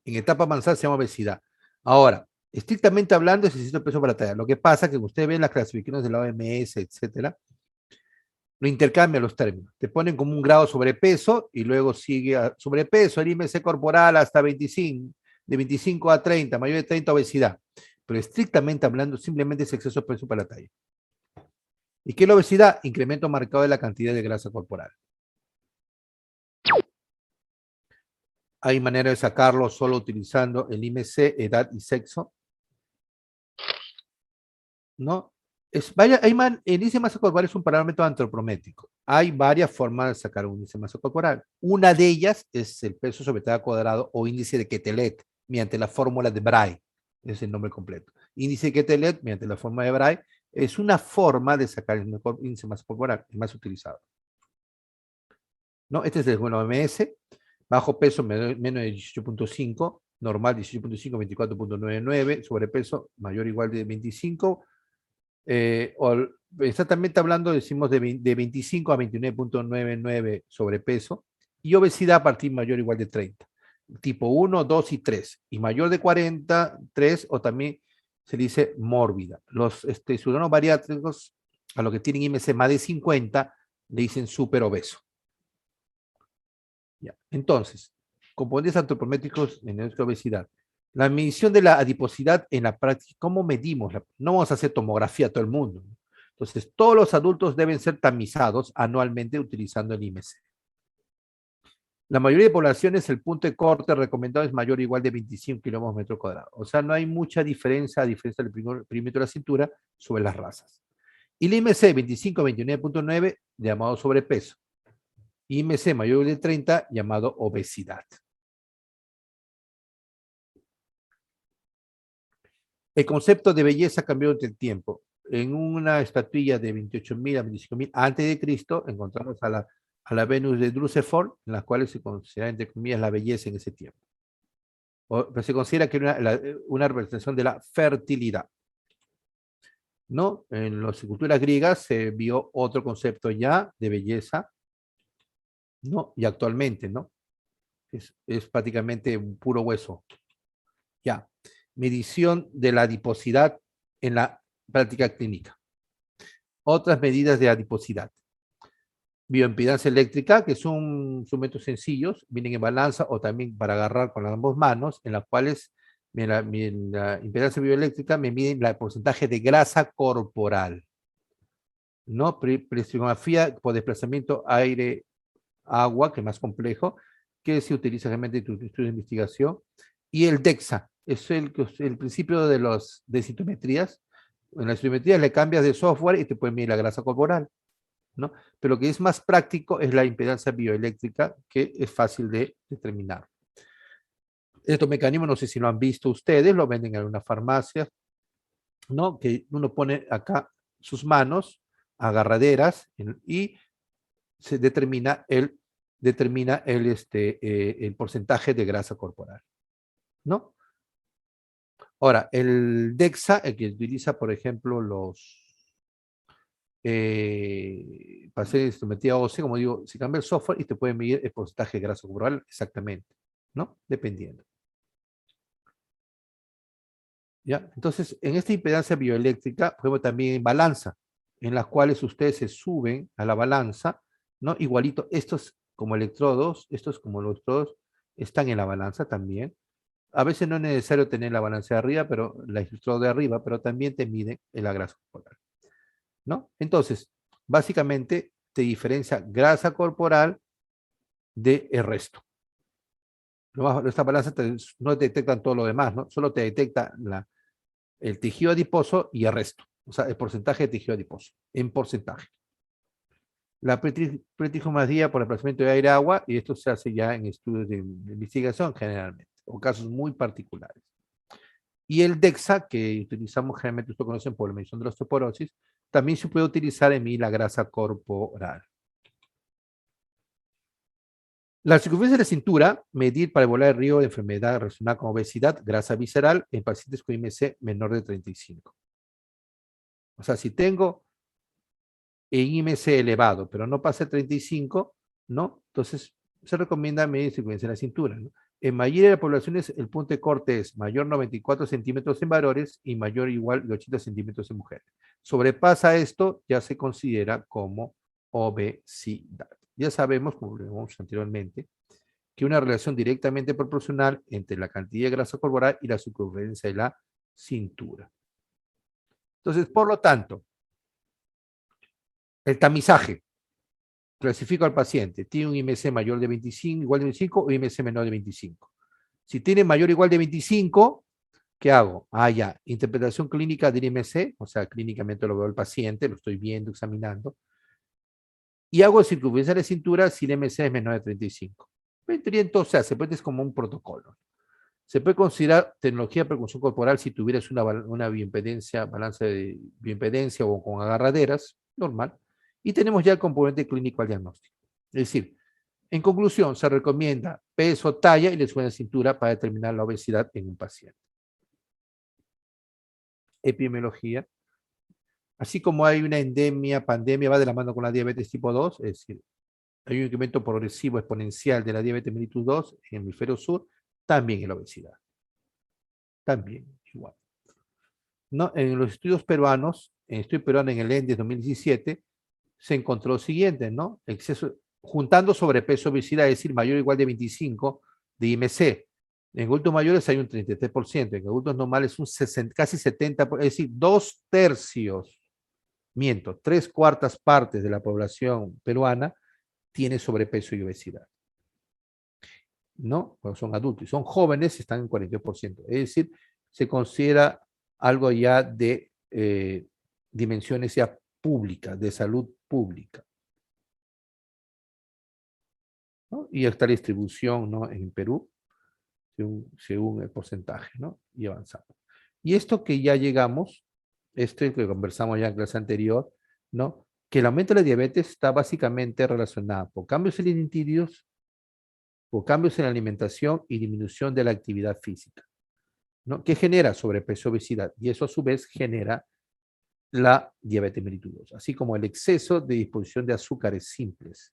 En etapa avanzada se llama obesidad. Ahora, estrictamente hablando, es exceso de peso para la talla. Lo que pasa es que usted ve las clasificaciones de la OMS, etcétera, lo intercambia los términos. Te ponen como un grado sobrepeso y luego sigue a sobrepeso, el IMC corporal hasta 25, de 25 a 30, mayor de 30 obesidad. Pero estrictamente hablando, simplemente es exceso de peso para la talla. ¿Y qué es la obesidad? Incremento marcado de la cantidad de grasa corporal. Hay manera de sacarlo solo utilizando el IMC, edad y sexo. ¿No? El índice de masa corporal es un parámetro antropométrico. Hay varias formas de sacar un índice de masa corporal. Una de ellas es el peso sobre talla cuadrado o índice de Quetelet, mediante la fórmula de Bray. Es el nombre completo. Índice de Quetelet, mediante la fórmula de Bray, es una forma de sacar el mejor índice de masa corporal, el más utilizado. ¿No? Este es el OMS. Bajo peso menos de 18.5, normal 18.5, 24.99, sobrepeso mayor o igual de 25, exactamente hablando, decimos de 25 a 29.99 sobrepeso y obesidad a partir mayor o igual de 30. Tipo 1, 2 y 3. Y mayor de 40, 3 o también se dice mórbida. Los ciudadanos bariátricos, a los que tienen IMC más de 50, le dicen súper obeso. Ya. Entonces, componentes antropométricos en nuestra obesidad. La medición de la adiposidad en la práctica, ¿cómo medimos? No vamos a hacer tomografía a todo el mundo. Entonces, todos los adultos deben ser tamizados anualmente utilizando el IMC. La mayoría de poblaciones, el punto de corte recomendado es mayor o igual de 25 kilómetros metro cuadrado. O sea, no hay mucha diferencia, a diferencia del perímetro de la cintura, sobre las razas. Y el IMC 25 a 29.9, llamado sobrepeso. IMC mayor de 30, llamado obesidad. El concepto de belleza cambió durante el tiempo. En una estatuilla de 28.000 a 25.000 antes de Cristo encontramos a la Venus de Drucefort, en la cual se considera, entre comillas, la belleza en ese tiempo. Pero se considera que era una representación de la fertilidad. ¿No? En las culturas griegas se vio otro concepto ya de belleza, ¿no? Y actualmente, ¿no? Es prácticamente un puro hueso. Ya. Medición de la adiposidad en la práctica clínica. Otras medidas de adiposidad. Bioimpedancia eléctrica, que son instrumentos sencillos, vienen en balanza o también para agarrar con las ambas manos, en las cuales la impedancia bioeléctrica me mide el porcentaje de grasa corporal. ¿No? Plexigografía por desplazamiento aire-agua, que es más complejo, que se utiliza realmente en tu estudio de investigación. Y el DEXA, es el principio de las densitometrías. En las densitometrías le cambias de software y te puede medir la grasa corporal, ¿no? Pero lo que es más práctico es la impedancia bioeléctrica, que es fácil de determinar. Estos mecanismos, no sé si lo han visto ustedes, lo venden en algunas farmacias, ¿no? Que uno pone acá sus manos agarraderas y se determina el porcentaje de grasa corporal, ¿no? Ahora, el DEXA, el que utiliza, por ejemplo, pasé sometida a OCE, como digo, se cambia el software y te puede medir el porcentaje de grasa corporal exactamente, ¿no? Dependiendo. ¿Ya? Entonces, en esta impedancia bioeléctrica, podemos también en balanza, en las cuales ustedes se suben a la balanza, ¿no? Igualito, estos como electrodos, estos como electrodos, están en la balanza también. A veces no es necesario tener la balanza de arriba, pero la electrodo de arriba, pero también te miden la grasa corporal, ¿no? Entonces, básicamente te diferencia grasa corporal del resto. Esta balanza no te detectan todo lo demás, ¿no? Solo te detecta el tejido adiposo y el resto. O sea, el porcentaje de tejido adiposo, en porcentaje. La pretijomasía por desplazamiento de aire-agua, y esto se hace ya en estudios de investigación generalmente, o casos muy particulares. Y el DEXA, que utilizamos generalmente, ustedes conocen por la medición de la osteoporosis, también se puede utilizar en medir la grasa corporal. La circunferencia de la cintura, medir para evaluar el riesgo de enfermedad relacionada con obesidad, grasa visceral, en pacientes con IMC menor de 35. O sea, si tengo en IMC elevado, pero no pasa el 35, ¿no? Entonces, se recomienda medir circunferencia de la cintura, ¿no? En mayoría de las poblaciones, el punto de corte es mayor 94 centímetros en varones y mayor o igual de 80 centímetros en mujeres. Sobrepasa esto, ya se considera como obesidad. Ya sabemos, como lo vimos anteriormente, que una relación directamente proporcional entre la cantidad de grasa corporal y la circunferencia de la cintura. Entonces, por lo tanto, el tamizaje. Clasifico al paciente. ¿Tiene un IMC mayor de 25, igual de 25 o IMC menor de 25? Si tiene mayor o igual de 25, ¿qué hago? Ya. Interpretación clínica del IMC, o sea, clínicamente lo veo al paciente, lo estoy viendo, examinando. Y hago circunferencia de cintura si el IMC es menor de 35. Entonces, se puede, es como un protocolo. Se puede considerar tecnología de percusión corporal si tuvieras una bioimpedencia, balanza de bioimpedencia o con agarraderas, normal. Y tenemos ya el componente clínico al diagnóstico. Es decir, en conclusión, se recomienda peso, talla y lesiones de cintura para determinar la obesidad en un paciente. Epidemiología. Así como hay una endemia, pandemia, va de la mano con la diabetes tipo 2, es decir, hay un incremento progresivo exponencial de la diabetes mellitus 2 en el hemisferio sur, también en la obesidad. También igual. ¿No? En los estudios peruanos, en el estudio peruano en el ENDES 2017, se encontró lo siguiente, ¿no? Exceso, juntando sobrepeso, obesidad, es decir, mayor o igual de 25 de IMC. En adultos mayores hay un 33%, en adultos normales un 60, casi 70%, es decir, 2/3, miento, 3/4 partes de la población peruana tiene sobrepeso y obesidad. ¿No? Cuando son adultos y son jóvenes, están en 42%. Es decir, se considera algo ya de dimensiones ya públicas, de salud pública. ¿No? Y está la distribución, ¿no? En Perú, según el porcentaje, ¿no? Y avanzamos. Y esto que ya llegamos, que conversamos ya en clase anterior, ¿no? Que el aumento de la diabetes está básicamente relacionado por cambios alimenticios, por cambios en la alimentación y disminución de la actividad física, ¿no? Que genera sobrepeso, obesidad, y eso a su vez genera la diabetes mellitus 2, así como el exceso de disposición de azúcares simples,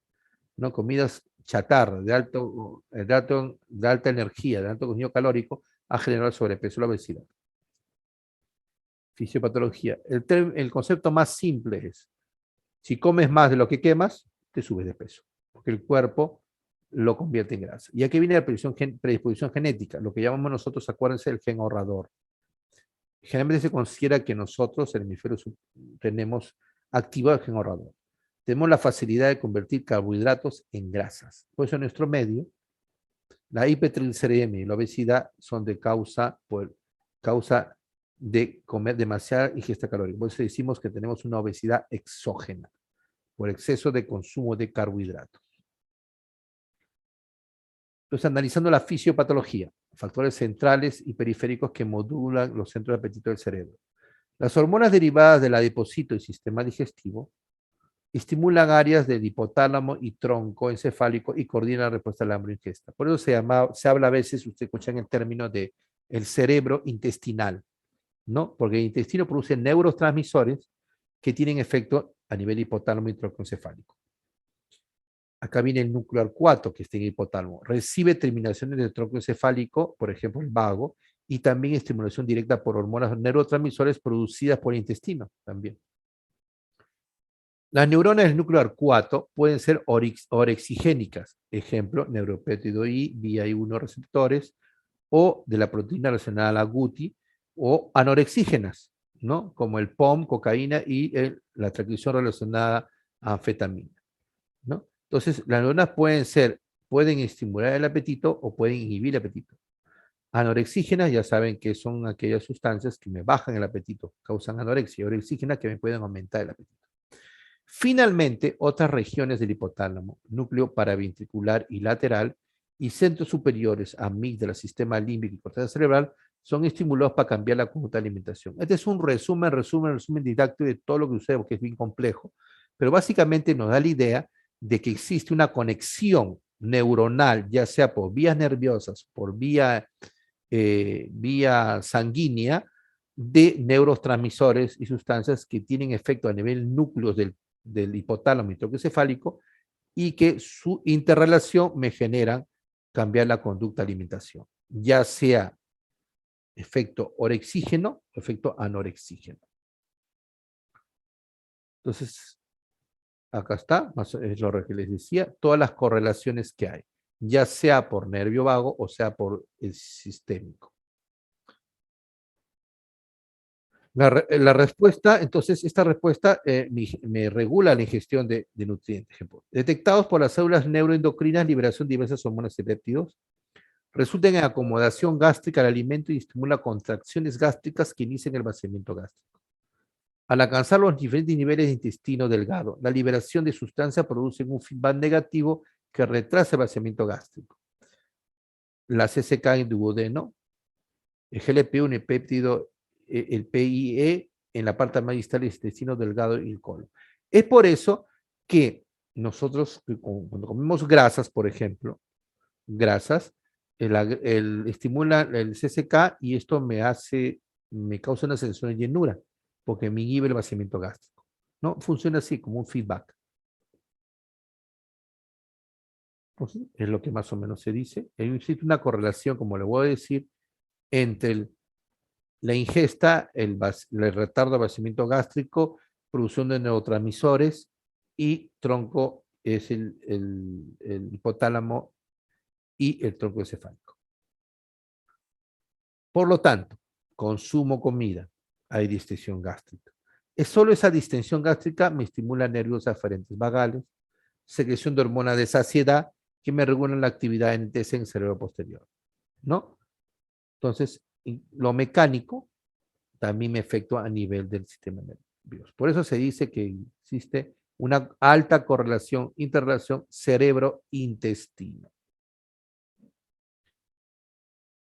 ¿no? Comidas chatarra, de alta energía, de alto contenido calórico, ha generado sobrepeso y la obesidad. Fisiopatología. El concepto más simple es, si comes más de lo que quemas, te subes de peso, porque el cuerpo lo convierte en grasa. Y aquí viene la predisposición genética, lo que llamamos nosotros, acuérdense, el gen ahorrador. Generalmente se considera que nosotros, el hemisferio sur, tenemos activado el gen ahorrador. Tenemos la facilidad de convertir carbohidratos en grasas. Por eso en nuestro medio, la hipertrigliceridemia y la obesidad son de causa de comer demasiada ingesta calórica. Por eso decimos que tenemos una obesidad exógena, por exceso de consumo de carbohidratos. Entonces, analizando la fisiopatología, factores centrales y periféricos que modulan los centros de apetito del cerebro. Las hormonas derivadas del adipocito y sistema digestivo estimulan áreas del hipotálamo y tronco encefálico y coordinan la respuesta al hambre e ingesta. Por eso se habla a veces, usted escucha en el término de el cerebro intestinal, ¿no? Porque el intestino produce neurotransmisores que tienen efecto a nivel hipotálamo y troncoencefálico. Acá viene el núcleo arcuato que está en el hipotálamo. Recibe terminaciones del tronco encefálico, por ejemplo, el vago, y también estimulación directa por hormonas neurotransmisores producidas por el intestino también. Las neuronas del núcleo arcuato pueden ser orexigénicas, ejemplo, neuropéptido I, vía I1 receptores, o de la proteína relacionada a la GUTI, o anorexígenas, ¿no? Como el POM, cocaína y la transcripción relacionada a anfetamina, ¿no? Entonces, las neuronas pueden estimular el apetito o pueden inhibir el apetito. Anorexígenas, ya saben que son aquellas sustancias que me bajan el apetito, causan anorexia, y orexígenas que me pueden aumentar el apetito. Finalmente, otras regiones del hipotálamo, núcleo paraventricular y lateral, y centros superiores, amígdala, sistema límbico y corteza cerebral, son estimulados para cambiar la conducta de alimentación. Este es un resumen didáctico de todo lo que sucede, porque es bien complejo, pero básicamente nos da la idea de que existe una conexión neuronal, ya sea por vías nerviosas, por vía sanguínea, de neurotransmisores y sustancias que tienen efecto a nivel núcleos del hipotálamo y troncoencefálico y que su interrelación me generan cambiar la conducta de alimentación, ya sea efecto orexígeno o efecto anorexígeno. Entonces, acá está, es lo que les decía, todas las correlaciones que hay, ya sea por nervio vago o sea por el sistémico. La respuesta, entonces, esta respuesta me regula la ingestión de nutrientes. Ejemplo, detectados por las células neuroendocrinas, liberación de diversas hormonas y péptidos, resultan en acomodación gástrica al alimento y estimula contracciones gástricas que inician el vaciamiento gástrico. Al alcanzar los diferentes niveles de intestino delgado, la liberación de sustancia produce un feedback negativo que retrasa el vaciamiento gástrico. La CCK en duodeno, el GLP-1, el péptido, el PIE en la parte más distal del intestino delgado y el colon. Es por eso que nosotros, cuando comemos grasas, por ejemplo, grasas, estimula el CCK y esto me causa una sensación de llenura, porque me inhibe el vaciamiento gástrico, ¿no? Funciona así, como un feedback. Entonces, es lo que más o menos se dice. Existe una correlación, como le voy a decir, entre la ingesta, el retardo de vaciamiento gástrico, producción de neurotransmisores y tronco es el hipotálamo y el tronco encefálico. Por lo tanto, consumo comida, hay distensión gástrica. Es solo esa distensión gástrica me estimula nervios aferentes vagales, secreción de hormonas de saciedad que me regulan la actividad en el cerebro posterior, ¿no? Entonces, lo mecánico también me efectúa a nivel del sistema nervioso. Por eso se dice que existe una alta correlación, interrelación cerebro-intestino.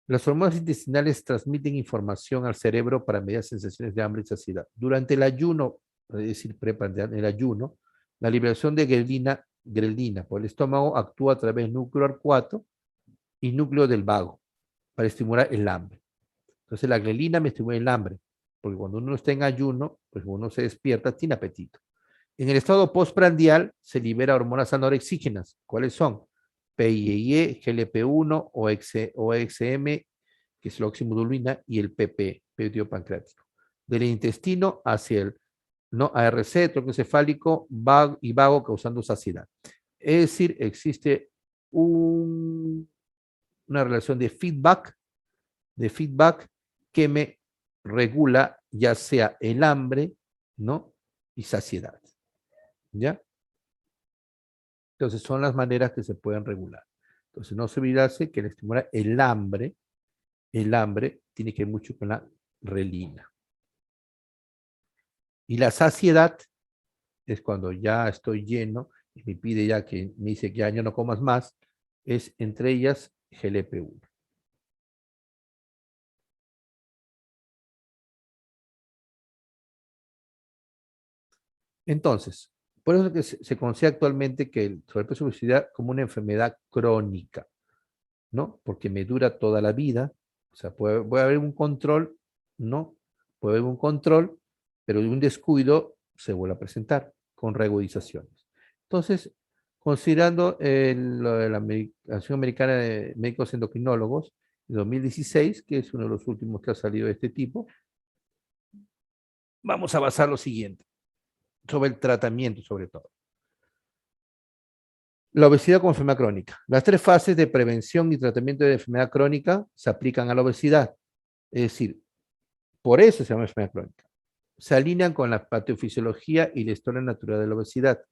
Las hormonas intestinales transmiten información al cerebro para mediar sensaciones de hambre y saciedad. Durante el ayuno, es decir, preprandial, el ayuno, la liberación de grelina por el estómago actúa a través del núcleo arcuato y núcleo del vago para estimular el hambre. Entonces la grelina me estimula el hambre, porque cuando uno está en ayuno, pues uno se despierta, tiene apetito. En el estado postprandial se libera hormonas anorexígenas. ¿Cuáles son? PIE, GLP-1 o XM, que es la oximodulina, y el PP, péptido pancreático. Del intestino hacia el ARC, troncoencefálico y vago, causando saciedad. Es decir, existe una relación de feedback que me regula ya sea el hambre, ¿no? Y saciedad. ¿Ya? Entonces son las maneras que se pueden regular. Entonces no se olvidarse que el estimular el hambre tiene que ver mucho con la grelina. Y la saciedad es cuando ya estoy lleno y me pide ya que me dice que ya no comas más, es entre ellas GLP-1. Entonces, por eso que se considera actualmente que el sobrepeso y obesidad como una enfermedad crónica, ¿no? Porque me dura toda la vida, o sea, puede haber un control, ¿no? Puede haber un control, pero de un descuido se vuelve a presentar con reagudizaciones. Entonces, considerando lo de la Asociación Americana de Médicos Endocrinólogos de 2016, que es uno de los últimos que ha salido de este tipo, vamos a basar lo siguiente, sobre el tratamiento sobre todo. La obesidad como enfermedad crónica. Las 3 fases de prevención y tratamiento de enfermedad crónica se aplican a la obesidad. Es decir, por eso se llama enfermedad crónica. Se alinean con la patofisiología y la historia natural de la obesidad.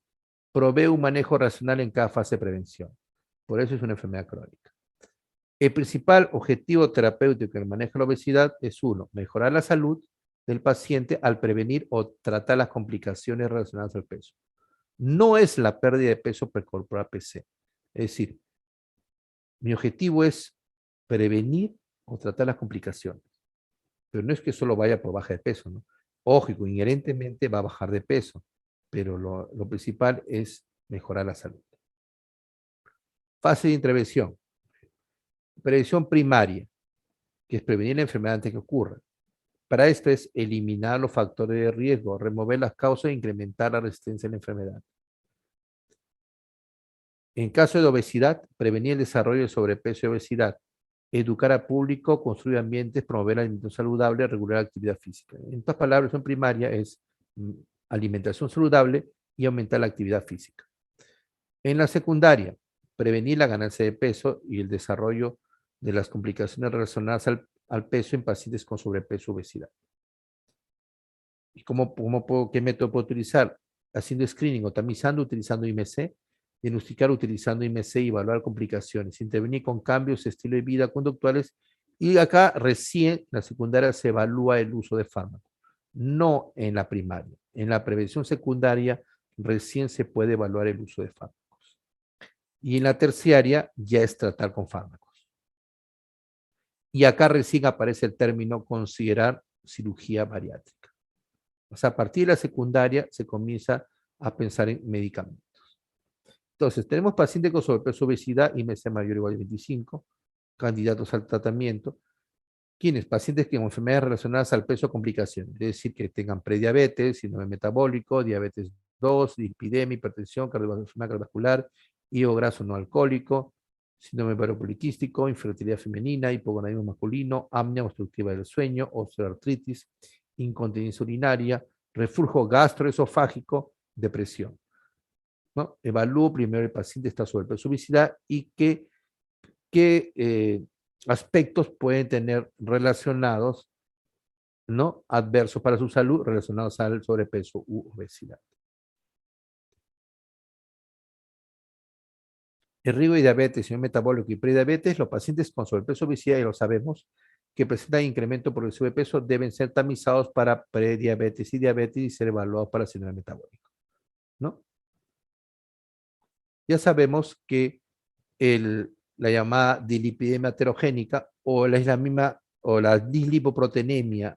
Provee un manejo racional en cada fase de prevención. Por eso es una enfermedad crónica. El principal objetivo terapéutico en el manejo de la obesidad es 1, mejorar la salud del paciente al prevenir o tratar las complicaciones relacionadas al peso. No es la pérdida de peso precorporal PC. Es decir, mi objetivo es prevenir o tratar las complicaciones. Pero no es que solo vaya por baja de peso, ¿no? Ojo, inherentemente va a bajar de peso, pero lo principal es mejorar la salud. Fase de intervención. Prevención primaria, que es prevenir la enfermedad antes que ocurra. Para esto es eliminar los factores de riesgo, remover las causas e incrementar la resistencia a la enfermedad. En caso de obesidad, prevenir el desarrollo de sobrepeso y obesidad, educar al público, construir ambientes, promover la alimentación saludable, regular la actividad física. En otras palabras, en primaria es alimentación saludable y aumentar la actividad física. En la secundaria, prevenir la ganancia de peso y el desarrollo de las complicaciones relacionadas al peso en pacientes con sobrepeso y obesidad. ¿Y qué método puedo utilizar? Haciendo screening o tamizando utilizando IMC, diagnosticar utilizando IMC y evaluar complicaciones, intervenir con cambios de estilo de vida conductuales y acá recién, la secundaria, se evalúa el uso de fármacos, no en la primaria. En la prevención secundaria recién se puede evaluar el uso de fármacos. Y en la terciaria ya es tratar con fármacos. Y acá recién aparece el término considerar cirugía bariátrica. O sea, a partir de la secundaria se comienza a pensar en medicamentos. Entonces, tenemos pacientes con sobrepeso, obesidad, IMC mayor o igual a 25, candidatos al tratamiento. ¿Quiénes? Pacientes con enfermedades relacionadas al peso o complicaciones, es decir, que tengan prediabetes, síndrome metabólico, diabetes 2, dislipidemia, hipertensión, enfermedad cardiovascular, hígado graso no alcohólico, síndrome poliquístico, infertilidad femenina, hipogonadismo masculino, apnea obstructiva del sueño, osteoartritis, incontinencia urinaria, reflujo gastroesofágico, depresión, ¿no? Evalúo primero el paciente está sobrepeso, obesidad y qué aspectos pueden tener relacionados, ¿no? Adversos para su salud relacionados al sobrepeso u obesidad. El riesgo de diabetes, síndrome metabólico y prediabetes, los pacientes con sobrepeso, obesidad, ya lo sabemos, que presentan incremento progresivo de peso deben ser tamizados para prediabetes y diabetes y ser evaluados para síndrome metabólico, ¿no? Ya sabemos que la llamada dislipidemia heterogénica o la dislipoproteinemia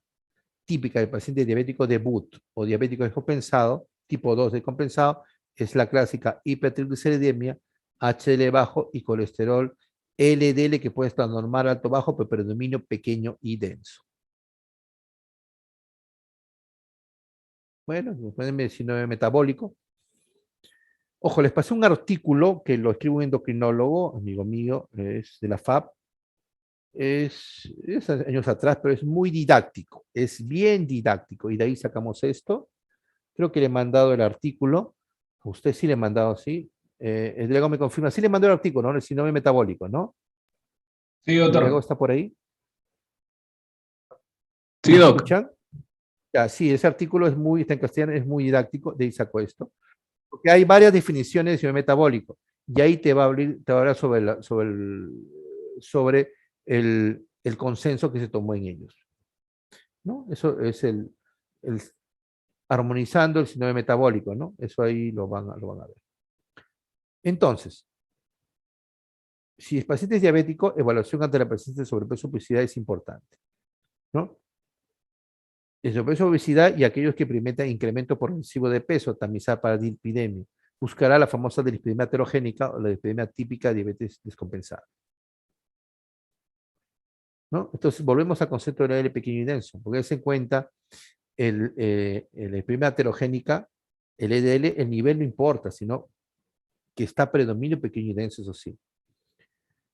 típica del paciente diabético debut o diabético descompensado, tipo 2 descompensado, es la clásica hipertrigliceridemia, HDL bajo y colesterol LDL que puede estar normal, alto, bajo, pero predominio pequeño y denso. Bueno, pueden ver síndrome metabólico. Ojo, les pasé un artículo que lo escribe un endocrinólogo, amigo mío, es de la FAB, es años atrás, pero es muy didáctico, es bien didáctico, y de ahí sacamos esto. Creo que le he mandado el artículo, a usted sí le he mandado, sí, el delegado me confirma, sí le mandó el artículo, ¿no? El síndrome metabólico, ¿no? Sí, ¿El doctor. delegado está por ahí? Sí, ¿Me doc. escuchan? Ya, sí, ese artículo está en castellano, es muy didáctico, de ahí saco esto. Porque hay varias definiciones de síndrome metabólico, y ahí te va a hablar sobre el consenso que se tomó en ellos, ¿no? Eso es el armonizando el síndrome metabólico, ¿no? Eso ahí lo van a ver. Entonces, si el paciente es diabético, evaluación ante la presencia de sobrepeso o obesidad es importante, ¿no? El sobrepeso, obesidad y aquellos que experimentan incremento progresivo de peso, tamizar para dislipidemia. Buscará la famosa dislipidemia heterogénica o la dislipidemia típica de diabetes descompensada, ¿no? Entonces, volvemos al concepto del L pequeño y denso, porque se en cuenta la hiperemia aterogénica, el LDL, el nivel no importa, sino que está predominio pequeño y denso, eso sí.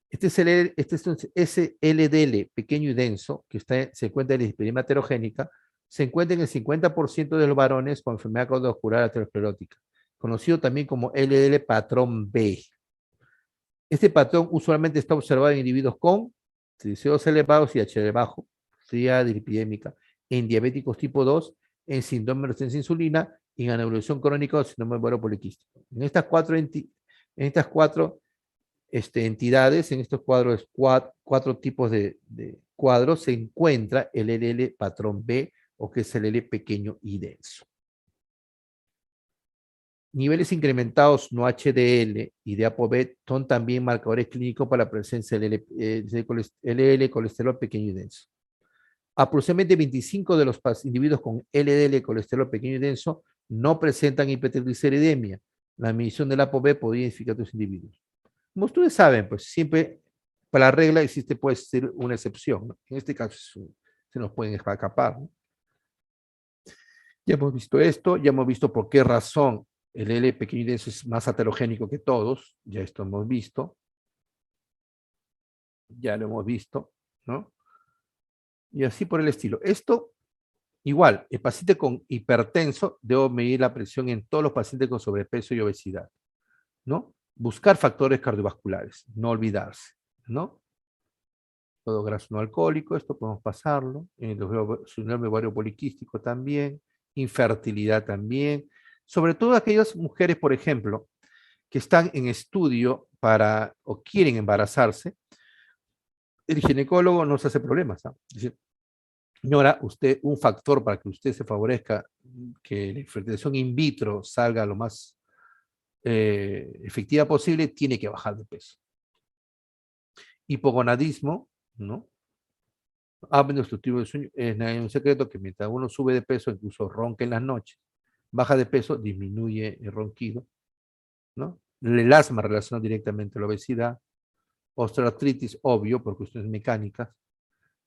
Este es ese LDL pequeño y denso, que se encuentra en la hiperemia aterogénica, se encuentra en el 50% de los varones con enfermedad cardiovascular aterosclerótica, conocido también como LDL patrón B. Este patrón usualmente está observado en individuos con triglicéridos elevados y HDL bajo, fría dislipidémica, en diabéticos tipo 2, en síndrome de resistencia a insulina, en aneurosión crónica o síndrome de ovario poliquístico. En estas cuatro entidades, en estos cuadros, cuatro tipos de cuadros, se encuentra el LL patrón B, o que es el L pequeño y denso. Niveles incrementados no HDL y de ApoB son también marcadores clínicos para la presencia del LL colesterol pequeño y denso. Aproximadamente 25 de los individuos con LDL colesterol pequeño y denso no presentan hipertrigliceridemia. La medición del ApoB podría identificar a estos individuos. Como ustedes saben, pues siempre para la regla existe, puede ser una excepción, ¿no? En este caso se nos pueden escapar, ¿no? Ya hemos visto esto, ya hemos visto por qué razón el L pequeño y denso es más heterogénico que todos, ya esto hemos visto, ya lo hemos visto, ¿no? Y así por el estilo. Esto, igual, el paciente con hipertenso, debo medir la presión en todos los pacientes con sobrepeso y obesidad, ¿no? Buscar factores cardiovasculares, no olvidarse, ¿no? Todo graso no alcohólico, esto podemos pasarlo, en el síndrome ovario poliquístico también, infertilidad también, sobre todo aquellas mujeres, por ejemplo, que están en estudio para o quieren embarazarse, el ginecólogo no se hace problemas, ¿no? Dice, señora, usted, un factor para que usted se favorezca que la fertilización in vitro salga lo más efectiva posible, tiene que bajar de peso. Hipogonadismo, ¿no? Apnea obstructiva del sueño, es un secreto que mientras uno sube de peso, incluso ronca en las noches, baja de peso, disminuye el ronquido, ¿no? El asma relaciona directamente a la obesidad, osteoartritis, obvio, por cuestiones mecánicas,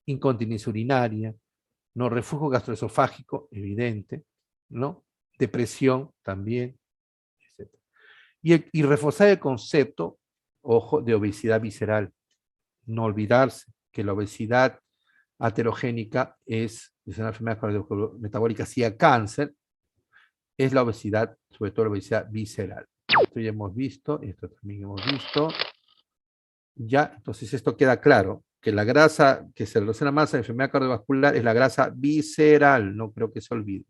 incontinencia urinaria, ¿no? Reflujo gastroesofágico, evidente, ¿no? Depresión también, etc. Y reforzar el concepto, ojo, de obesidad visceral. No olvidarse que la obesidad aterogénica es una enfermedad cardiometabólica, sí a cáncer, es la obesidad, sobre todo la obesidad visceral. Esto ya hemos visto, esto también hemos visto. Ya, entonces esto queda claro, que la grasa que se relaciona más a la enfermedad cardiovascular es la grasa visceral, no creo que se olvide.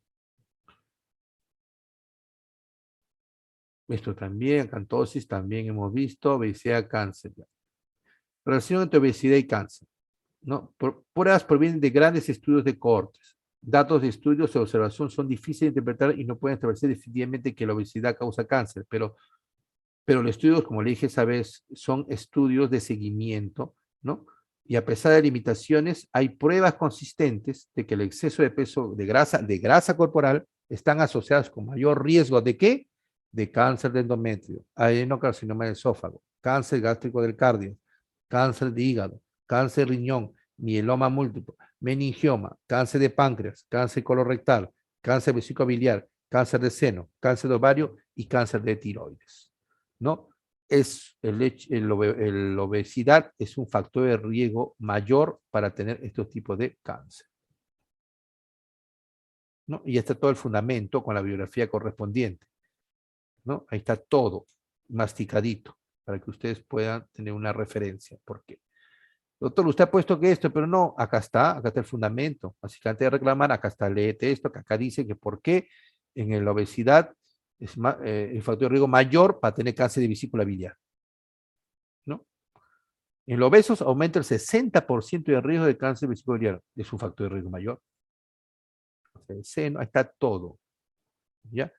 Esto también, acantosis también hemos visto, obesidad, cáncer. Relación entre obesidad y cáncer, ¿no? Pruebas provienen de grandes estudios de cohortes. Datos de estudios de observación son difíciles de interpretar y no pueden establecer definitivamente que la obesidad causa cáncer, pero los estudios, como le dije esa vez, son estudios de seguimiento, ¿no? Y a pesar de limitaciones, hay pruebas consistentes de que el exceso de peso de grasa corporal están asociados con mayor riesgo de ¿qué? De cáncer de endometrio, adenocarcinoma del esófago, cáncer gástrico del cardio, cáncer de hígado, cáncer de riñón, mieloma múltiple, meningioma, cáncer de páncreas, cáncer colorectal, cáncer vesículo biliar, cáncer de seno, cáncer de ovario y cáncer de tiroides, ¿no? La obesidad es un factor de riesgo mayor para tener estos tipos de cáncer, ¿no? Y está todo el fundamento con la bibliografía correspondiente, ¿no? Ahí está todo masticadito para que ustedes puedan tener una referencia. ¿Por qué? Doctor, usted ha puesto que esto, pero no, acá está el fundamento. Así que antes de reclamar, acá está, léete esto, que acá dice que por qué en la obesidad es el factor de riesgo mayor para tener cáncer de vesícula biliar, ¿no? En los obesos aumenta el 60% de riesgo de cáncer de vesícula biliar. Es un factor de riesgo mayor. O sea, el seno, ahí está todo, ¿ya?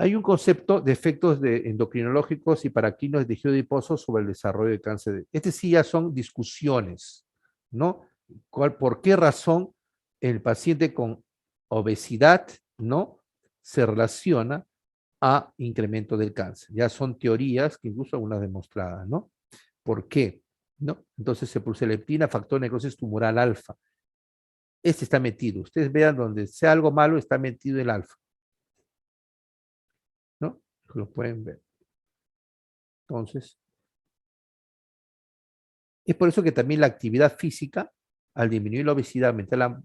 Hay un concepto de efectos endocrinológicos y paracrinos de tejido adiposo sobre el desarrollo de cáncer. Sí ya son discusiones, ¿no? ¿Por qué razón el paciente con obesidad, ¿no? Se relaciona a incremento del cáncer? Ya son teorías que incluso algunas demostradas, ¿no? ¿Por qué? ¿No? Entonces se produce leptina, factor de necrosis tumoral alfa. Este está metido. Ustedes vean donde sea algo malo, está metido el alfa. ¿No? Lo pueden ver. Entonces, es por eso que también la actividad física, al disminuir la obesidad, aumentar la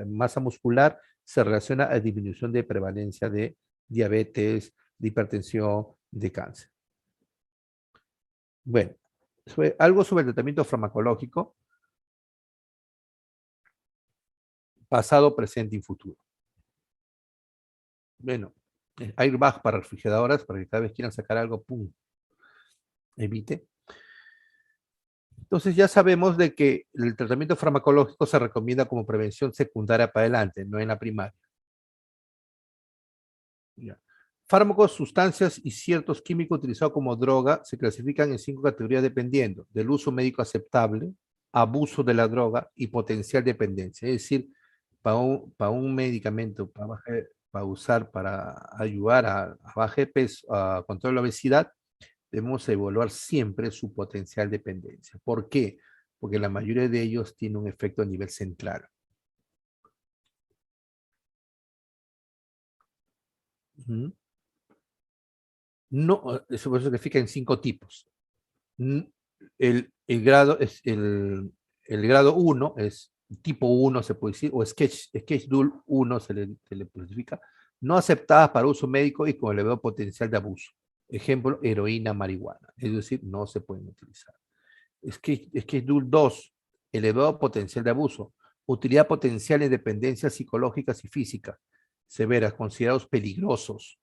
masa muscular, se relaciona a disminución de prevalencia de diabetes, de hipertensión, de cáncer. Bueno, algo sobre el tratamiento farmacológico, pasado, presente y futuro. Bueno, airbag para refrigeradoras, para que cada vez quieran sacar algo, ¡pum!, evite. Entonces ya sabemos de que el tratamiento farmacológico se recomienda como prevención secundaria para adelante, no en la primaria. Ya. Fármacos, sustancias y ciertos químicos utilizados como droga se clasifican en 5 categorías dependiendo del uso médico aceptable, abuso de la droga y potencial dependencia. Es decir, para un medicamento para usar para ayudar a bajar de peso, a controlar la obesidad, debemos evaluar siempre su potencial dependencia. ¿Por qué? Porque la mayoría de ellos tiene un efecto a nivel central. No, eso se clasifica en 5 tipos. El grado es el grado 1 es tipo 1, se puede decir, o Schedule 1 se le clasifica, no aceptadas para uso médico y con elevado potencial de abuso. Ejemplo, heroína, marihuana. Es decir, no se pueden utilizar. Schedule 2, elevado potencial de abuso. Utilidad potencial en dependencias psicológicas y físicas severas, considerados peligrosos.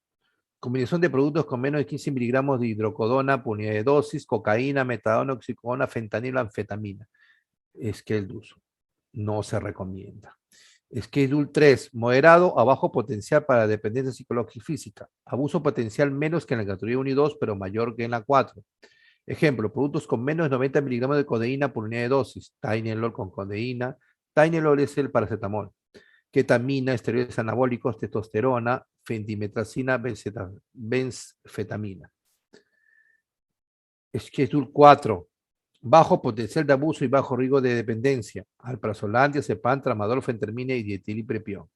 Combinación de productos con menos de 15 miligramos de hidrocodona por unidad de dosis, cocaína, metadona, oxicodona, fentanilo, anfetamina. Schedule 2. No se recomienda. Schedule 3. Moderado a bajo potencial para dependencia psicológica y física. Abuso potencial menos que en la categoría 1 y 2, pero mayor que en la 4. Ejemplo, productos con menos de 90 miligramos de codeína por unidad de dosis. Tylenol con codeína. Tylenol es el paracetamol. Ketamina, esteroides anabólicos, testosterona, fendimetracina, benzfetamina. Schedule 4. Bajo potencial de abuso y bajo riesgo de dependencia. Alprazolam, diazepam, tramadol, fentermina y dietilipredpión.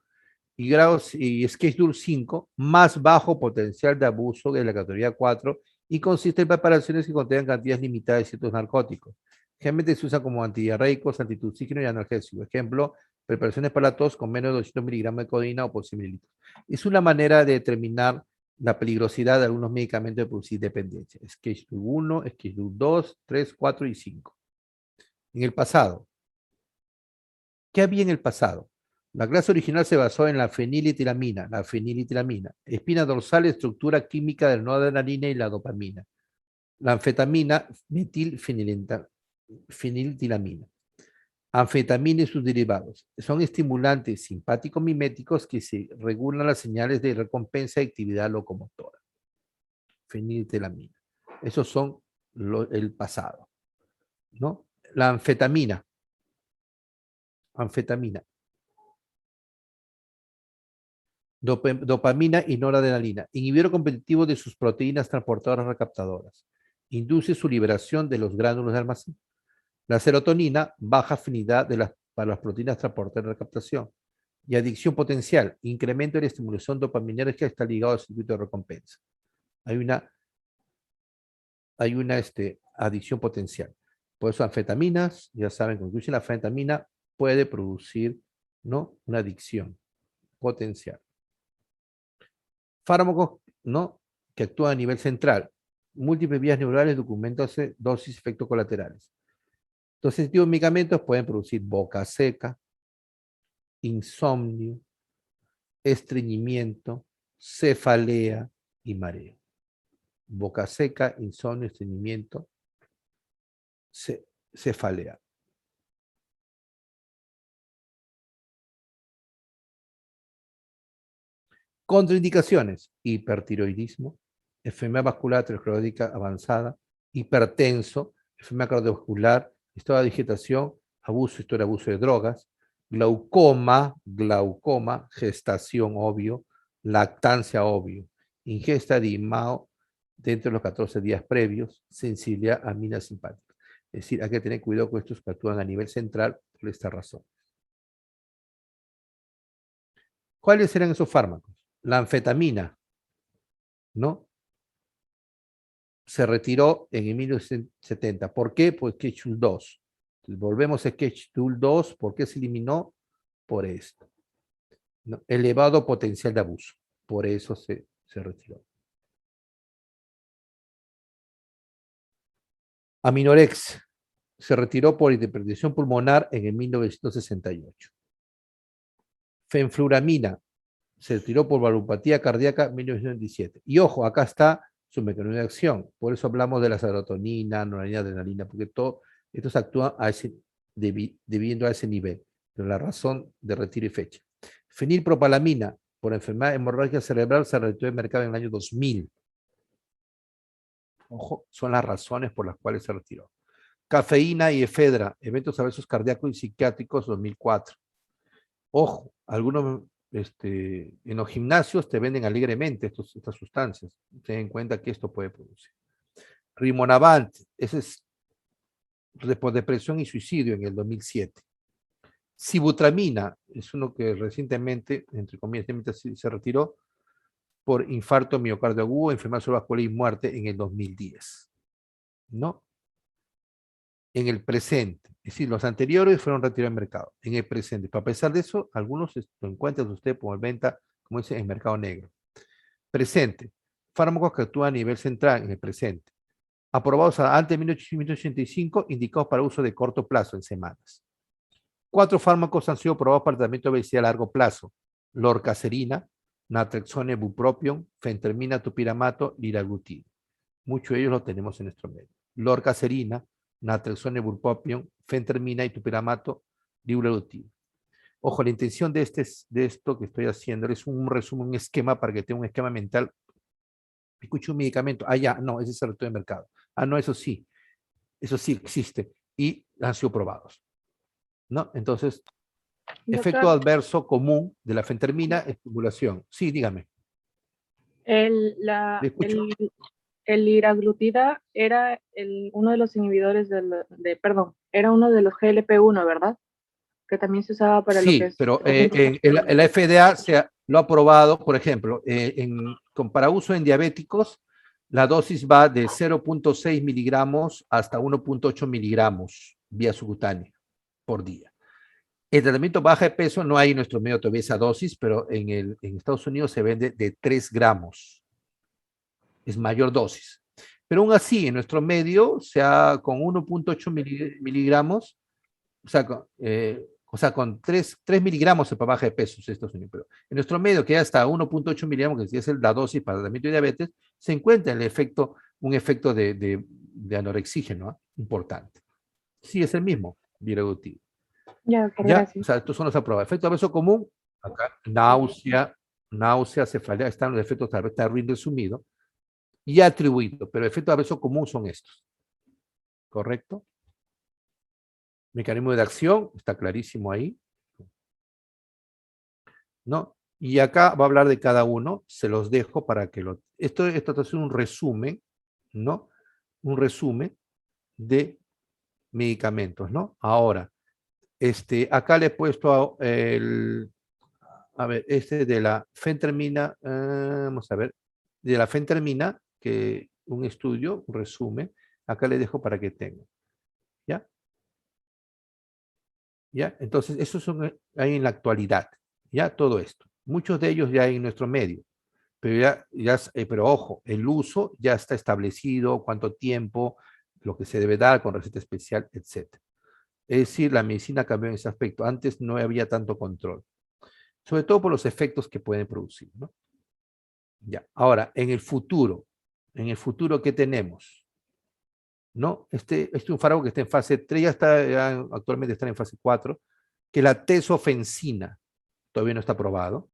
Y Schedule 5, más bajo potencial de abuso de la categoría 4 y consiste en preparaciones que contengan cantidades limitadas de ciertos narcóticos. Generalmente se usan como antidiarreicos, antitussígenos y analgésicos. Ejemplo, preparaciones para la tos con menos de 200 miligramos de codeína o por 100 mililitros. Es una manera de determinar la peligrosidad de algunos medicamentos de producir dependencia. Schedule 1, Schedule 2, 3, 4 y 5. En el pasado. ¿Qué había en el pasado? La clase original se basó en la feniletilamina, espina dorsal, estructura química de la noradrenalina y la dopamina. La anfetamina, metilfeniletilamina. Anfetamina y sus derivados. Son estimulantes simpático-miméticos que se regulan las señales de recompensa y actividad locomotora. Feniletilamina. Esos son el pasado, ¿no? La anfetamina. Dopamina y noradrenalina, inhibidor competitivo de sus proteínas transportadoras recaptadoras, induce su liberación de los gránulos de almacén. La serotonina, baja afinidad para las proteínas transportadoras de recaptación. Y adicción potencial, incremento de la estimulación dopaminérgica, está ligado al circuito de recompensa. Hay una adicción potencial. Por eso anfetaminas, ya saben, cuando incluye la anfetamina puede producir, ¿no?, una adicción potencial. Fármacos, ¿no?, que actúan a nivel central. Múltiples vías neurales documentándose dosis y efectos colaterales. Entonces, este tipo de medicamentos pueden producir boca seca, insomnio, estreñimiento, cefalea y mareo. Boca seca, insomnio, estreñimiento, cefalea. Contraindicaciones: hipertiroidismo, enfermedad vascular aterosclerótica avanzada, hipertenso, enfermedad cardiovascular, estado de vegetación, historia de abuso de drogas, glaucoma, gestación obvio, lactancia obvio, ingesta de IMAO dentro de los 14 días previos, sensibilidad a aminas simpáticas. Es decir, hay que tener cuidado con estos que actúan a nivel central por esta razón. ¿Cuáles eran esos fármacos? La anfetamina, ¿no? Se retiró en 1970. ¿Por qué? Pues Schedule 2. Volvemos a Schedule 2. ¿Por qué se eliminó? Por esto, ¿no? Elevado potencial de abuso. Por eso se retiró. Aminorex se retiró por hipertensión pulmonar en el 1968. Fenfluramina se retiró por valvulopatía cardíaca en 1927. Y ojo, acá está su mecanismo de acción. Por eso hablamos de la serotonina, noradrenalina, adrenalina, porque todo estos actúan debiendo a ese nivel. Pero la razón de retiro y fecha. Fenilpropalamina, por enfermedad hemorrágica cerebral, se retiró del mercado en el año 2000. Ojo, son las razones por las cuales se retiró. Cafeína y efedra, eventos adversos cardíacos y psiquiátricos, 2004. Ojo, algunos en los gimnasios te venden alegremente estas sustancias. Ten en cuenta que esto puede producir. Rimonabant, ese es por depresión y suicidio en el 2007. Sibutramina, es uno que recientemente, entre comillas, se retiró por infarto miocardio agudo, enfermedad cerebrovascular y muerte en el 2010. ¿No? En el presente. Es decir, los anteriores fueron retirados del mercado. En el presente. Pero a pesar de eso, algunos lo encuentran usted por venta, como dice, en mercado negro. Presente. Fármacos que actúan a nivel central en el presente. Aprobados antes de 1985, indicados para uso de corto plazo, en semanas. 4 fármacos han sido aprobados para tratamiento de obesidad a largo plazo. Lorcacerina, naltrexone, bupropion, fentermina, topiramato, liraglutida. Muchos de ellos los tenemos en nuestro medio. Lorcacerina, naltrexone, bupropion, fentermina y topiramato, liraglutida. Ojo, la intención de esto que estoy haciendo es un resumen, un esquema para que tenga un esquema mental. Escucho un medicamento, ya, no, ese es el reto de mercado. No, eso sí existe y han sido probados. ¿No? Entonces, efecto Doctor, adverso común de la fentermina, estimulación. Sí, dígame. el, Le escucho. el liraglutida era uno de los inhibidores era uno de los GLP-1, ¿verdad? Que también se usaba para lo que Sí, es... pero la FDA lo ha aprobado, por ejemplo, para uso en diabéticos, la dosis va de 0.6 miligramos hasta 1.8 miligramos vía subcutánea por día. El tratamiento baja de peso no hay en nuestro medio todavía esa dosis, pero en Estados Unidos se vende de 3 gramos. Es mayor dosis. Pero aún así, en nuestro medio, con 1.8 miligramos, o sea, con 3 miligramos para baja de peso en Estados Unidos. Pero en nuestro medio, que ya está 1.8 miligramos, que es la dosis para el tratamiento de diabetes, se encuentra un efecto de anorexígeno, ¿no? Importante. Sí, es el mismo, liraglutida. Ya, doctor, ¿Ya? gracias. O sea, estos son los aprobados. Efecto adverso común, acá, náusea, cefalea, están los efectos tal vez está bien resumido y atribuido, pero efectos adverso común son estos. ¿Correcto? Mecanismo de acción, está clarísimo ahí. ¿No? Y acá va a hablar de cada uno, se los dejo para que lo... Esto es un resumen, ¿no? Un resumen de medicamentos, ¿no? Ahora, acá le he puesto a ver, de la fentermina, vamos a ver, de la fentermina, que un estudio, un resumen, acá le dejo para que tengan. ¿Ya? ¿Ya? Entonces, eso hay en la actualidad, ¿ya? Todo esto. Muchos de ellos ya hay en nuestro medio, pero pero ojo, el uso ya está establecido, cuánto tiempo, lo que se debe dar con receta especial, etc. Es decir, la medicina cambió en ese aspecto. Antes no había tanto control, sobre todo por los efectos que pueden producir, ¿no? Ya. Ahora, en el futuro, ¿qué tenemos? ¿No? Este es un fármaco que está en fase 3, actualmente está en fase 4, que la tesofensina todavía no está aprobado.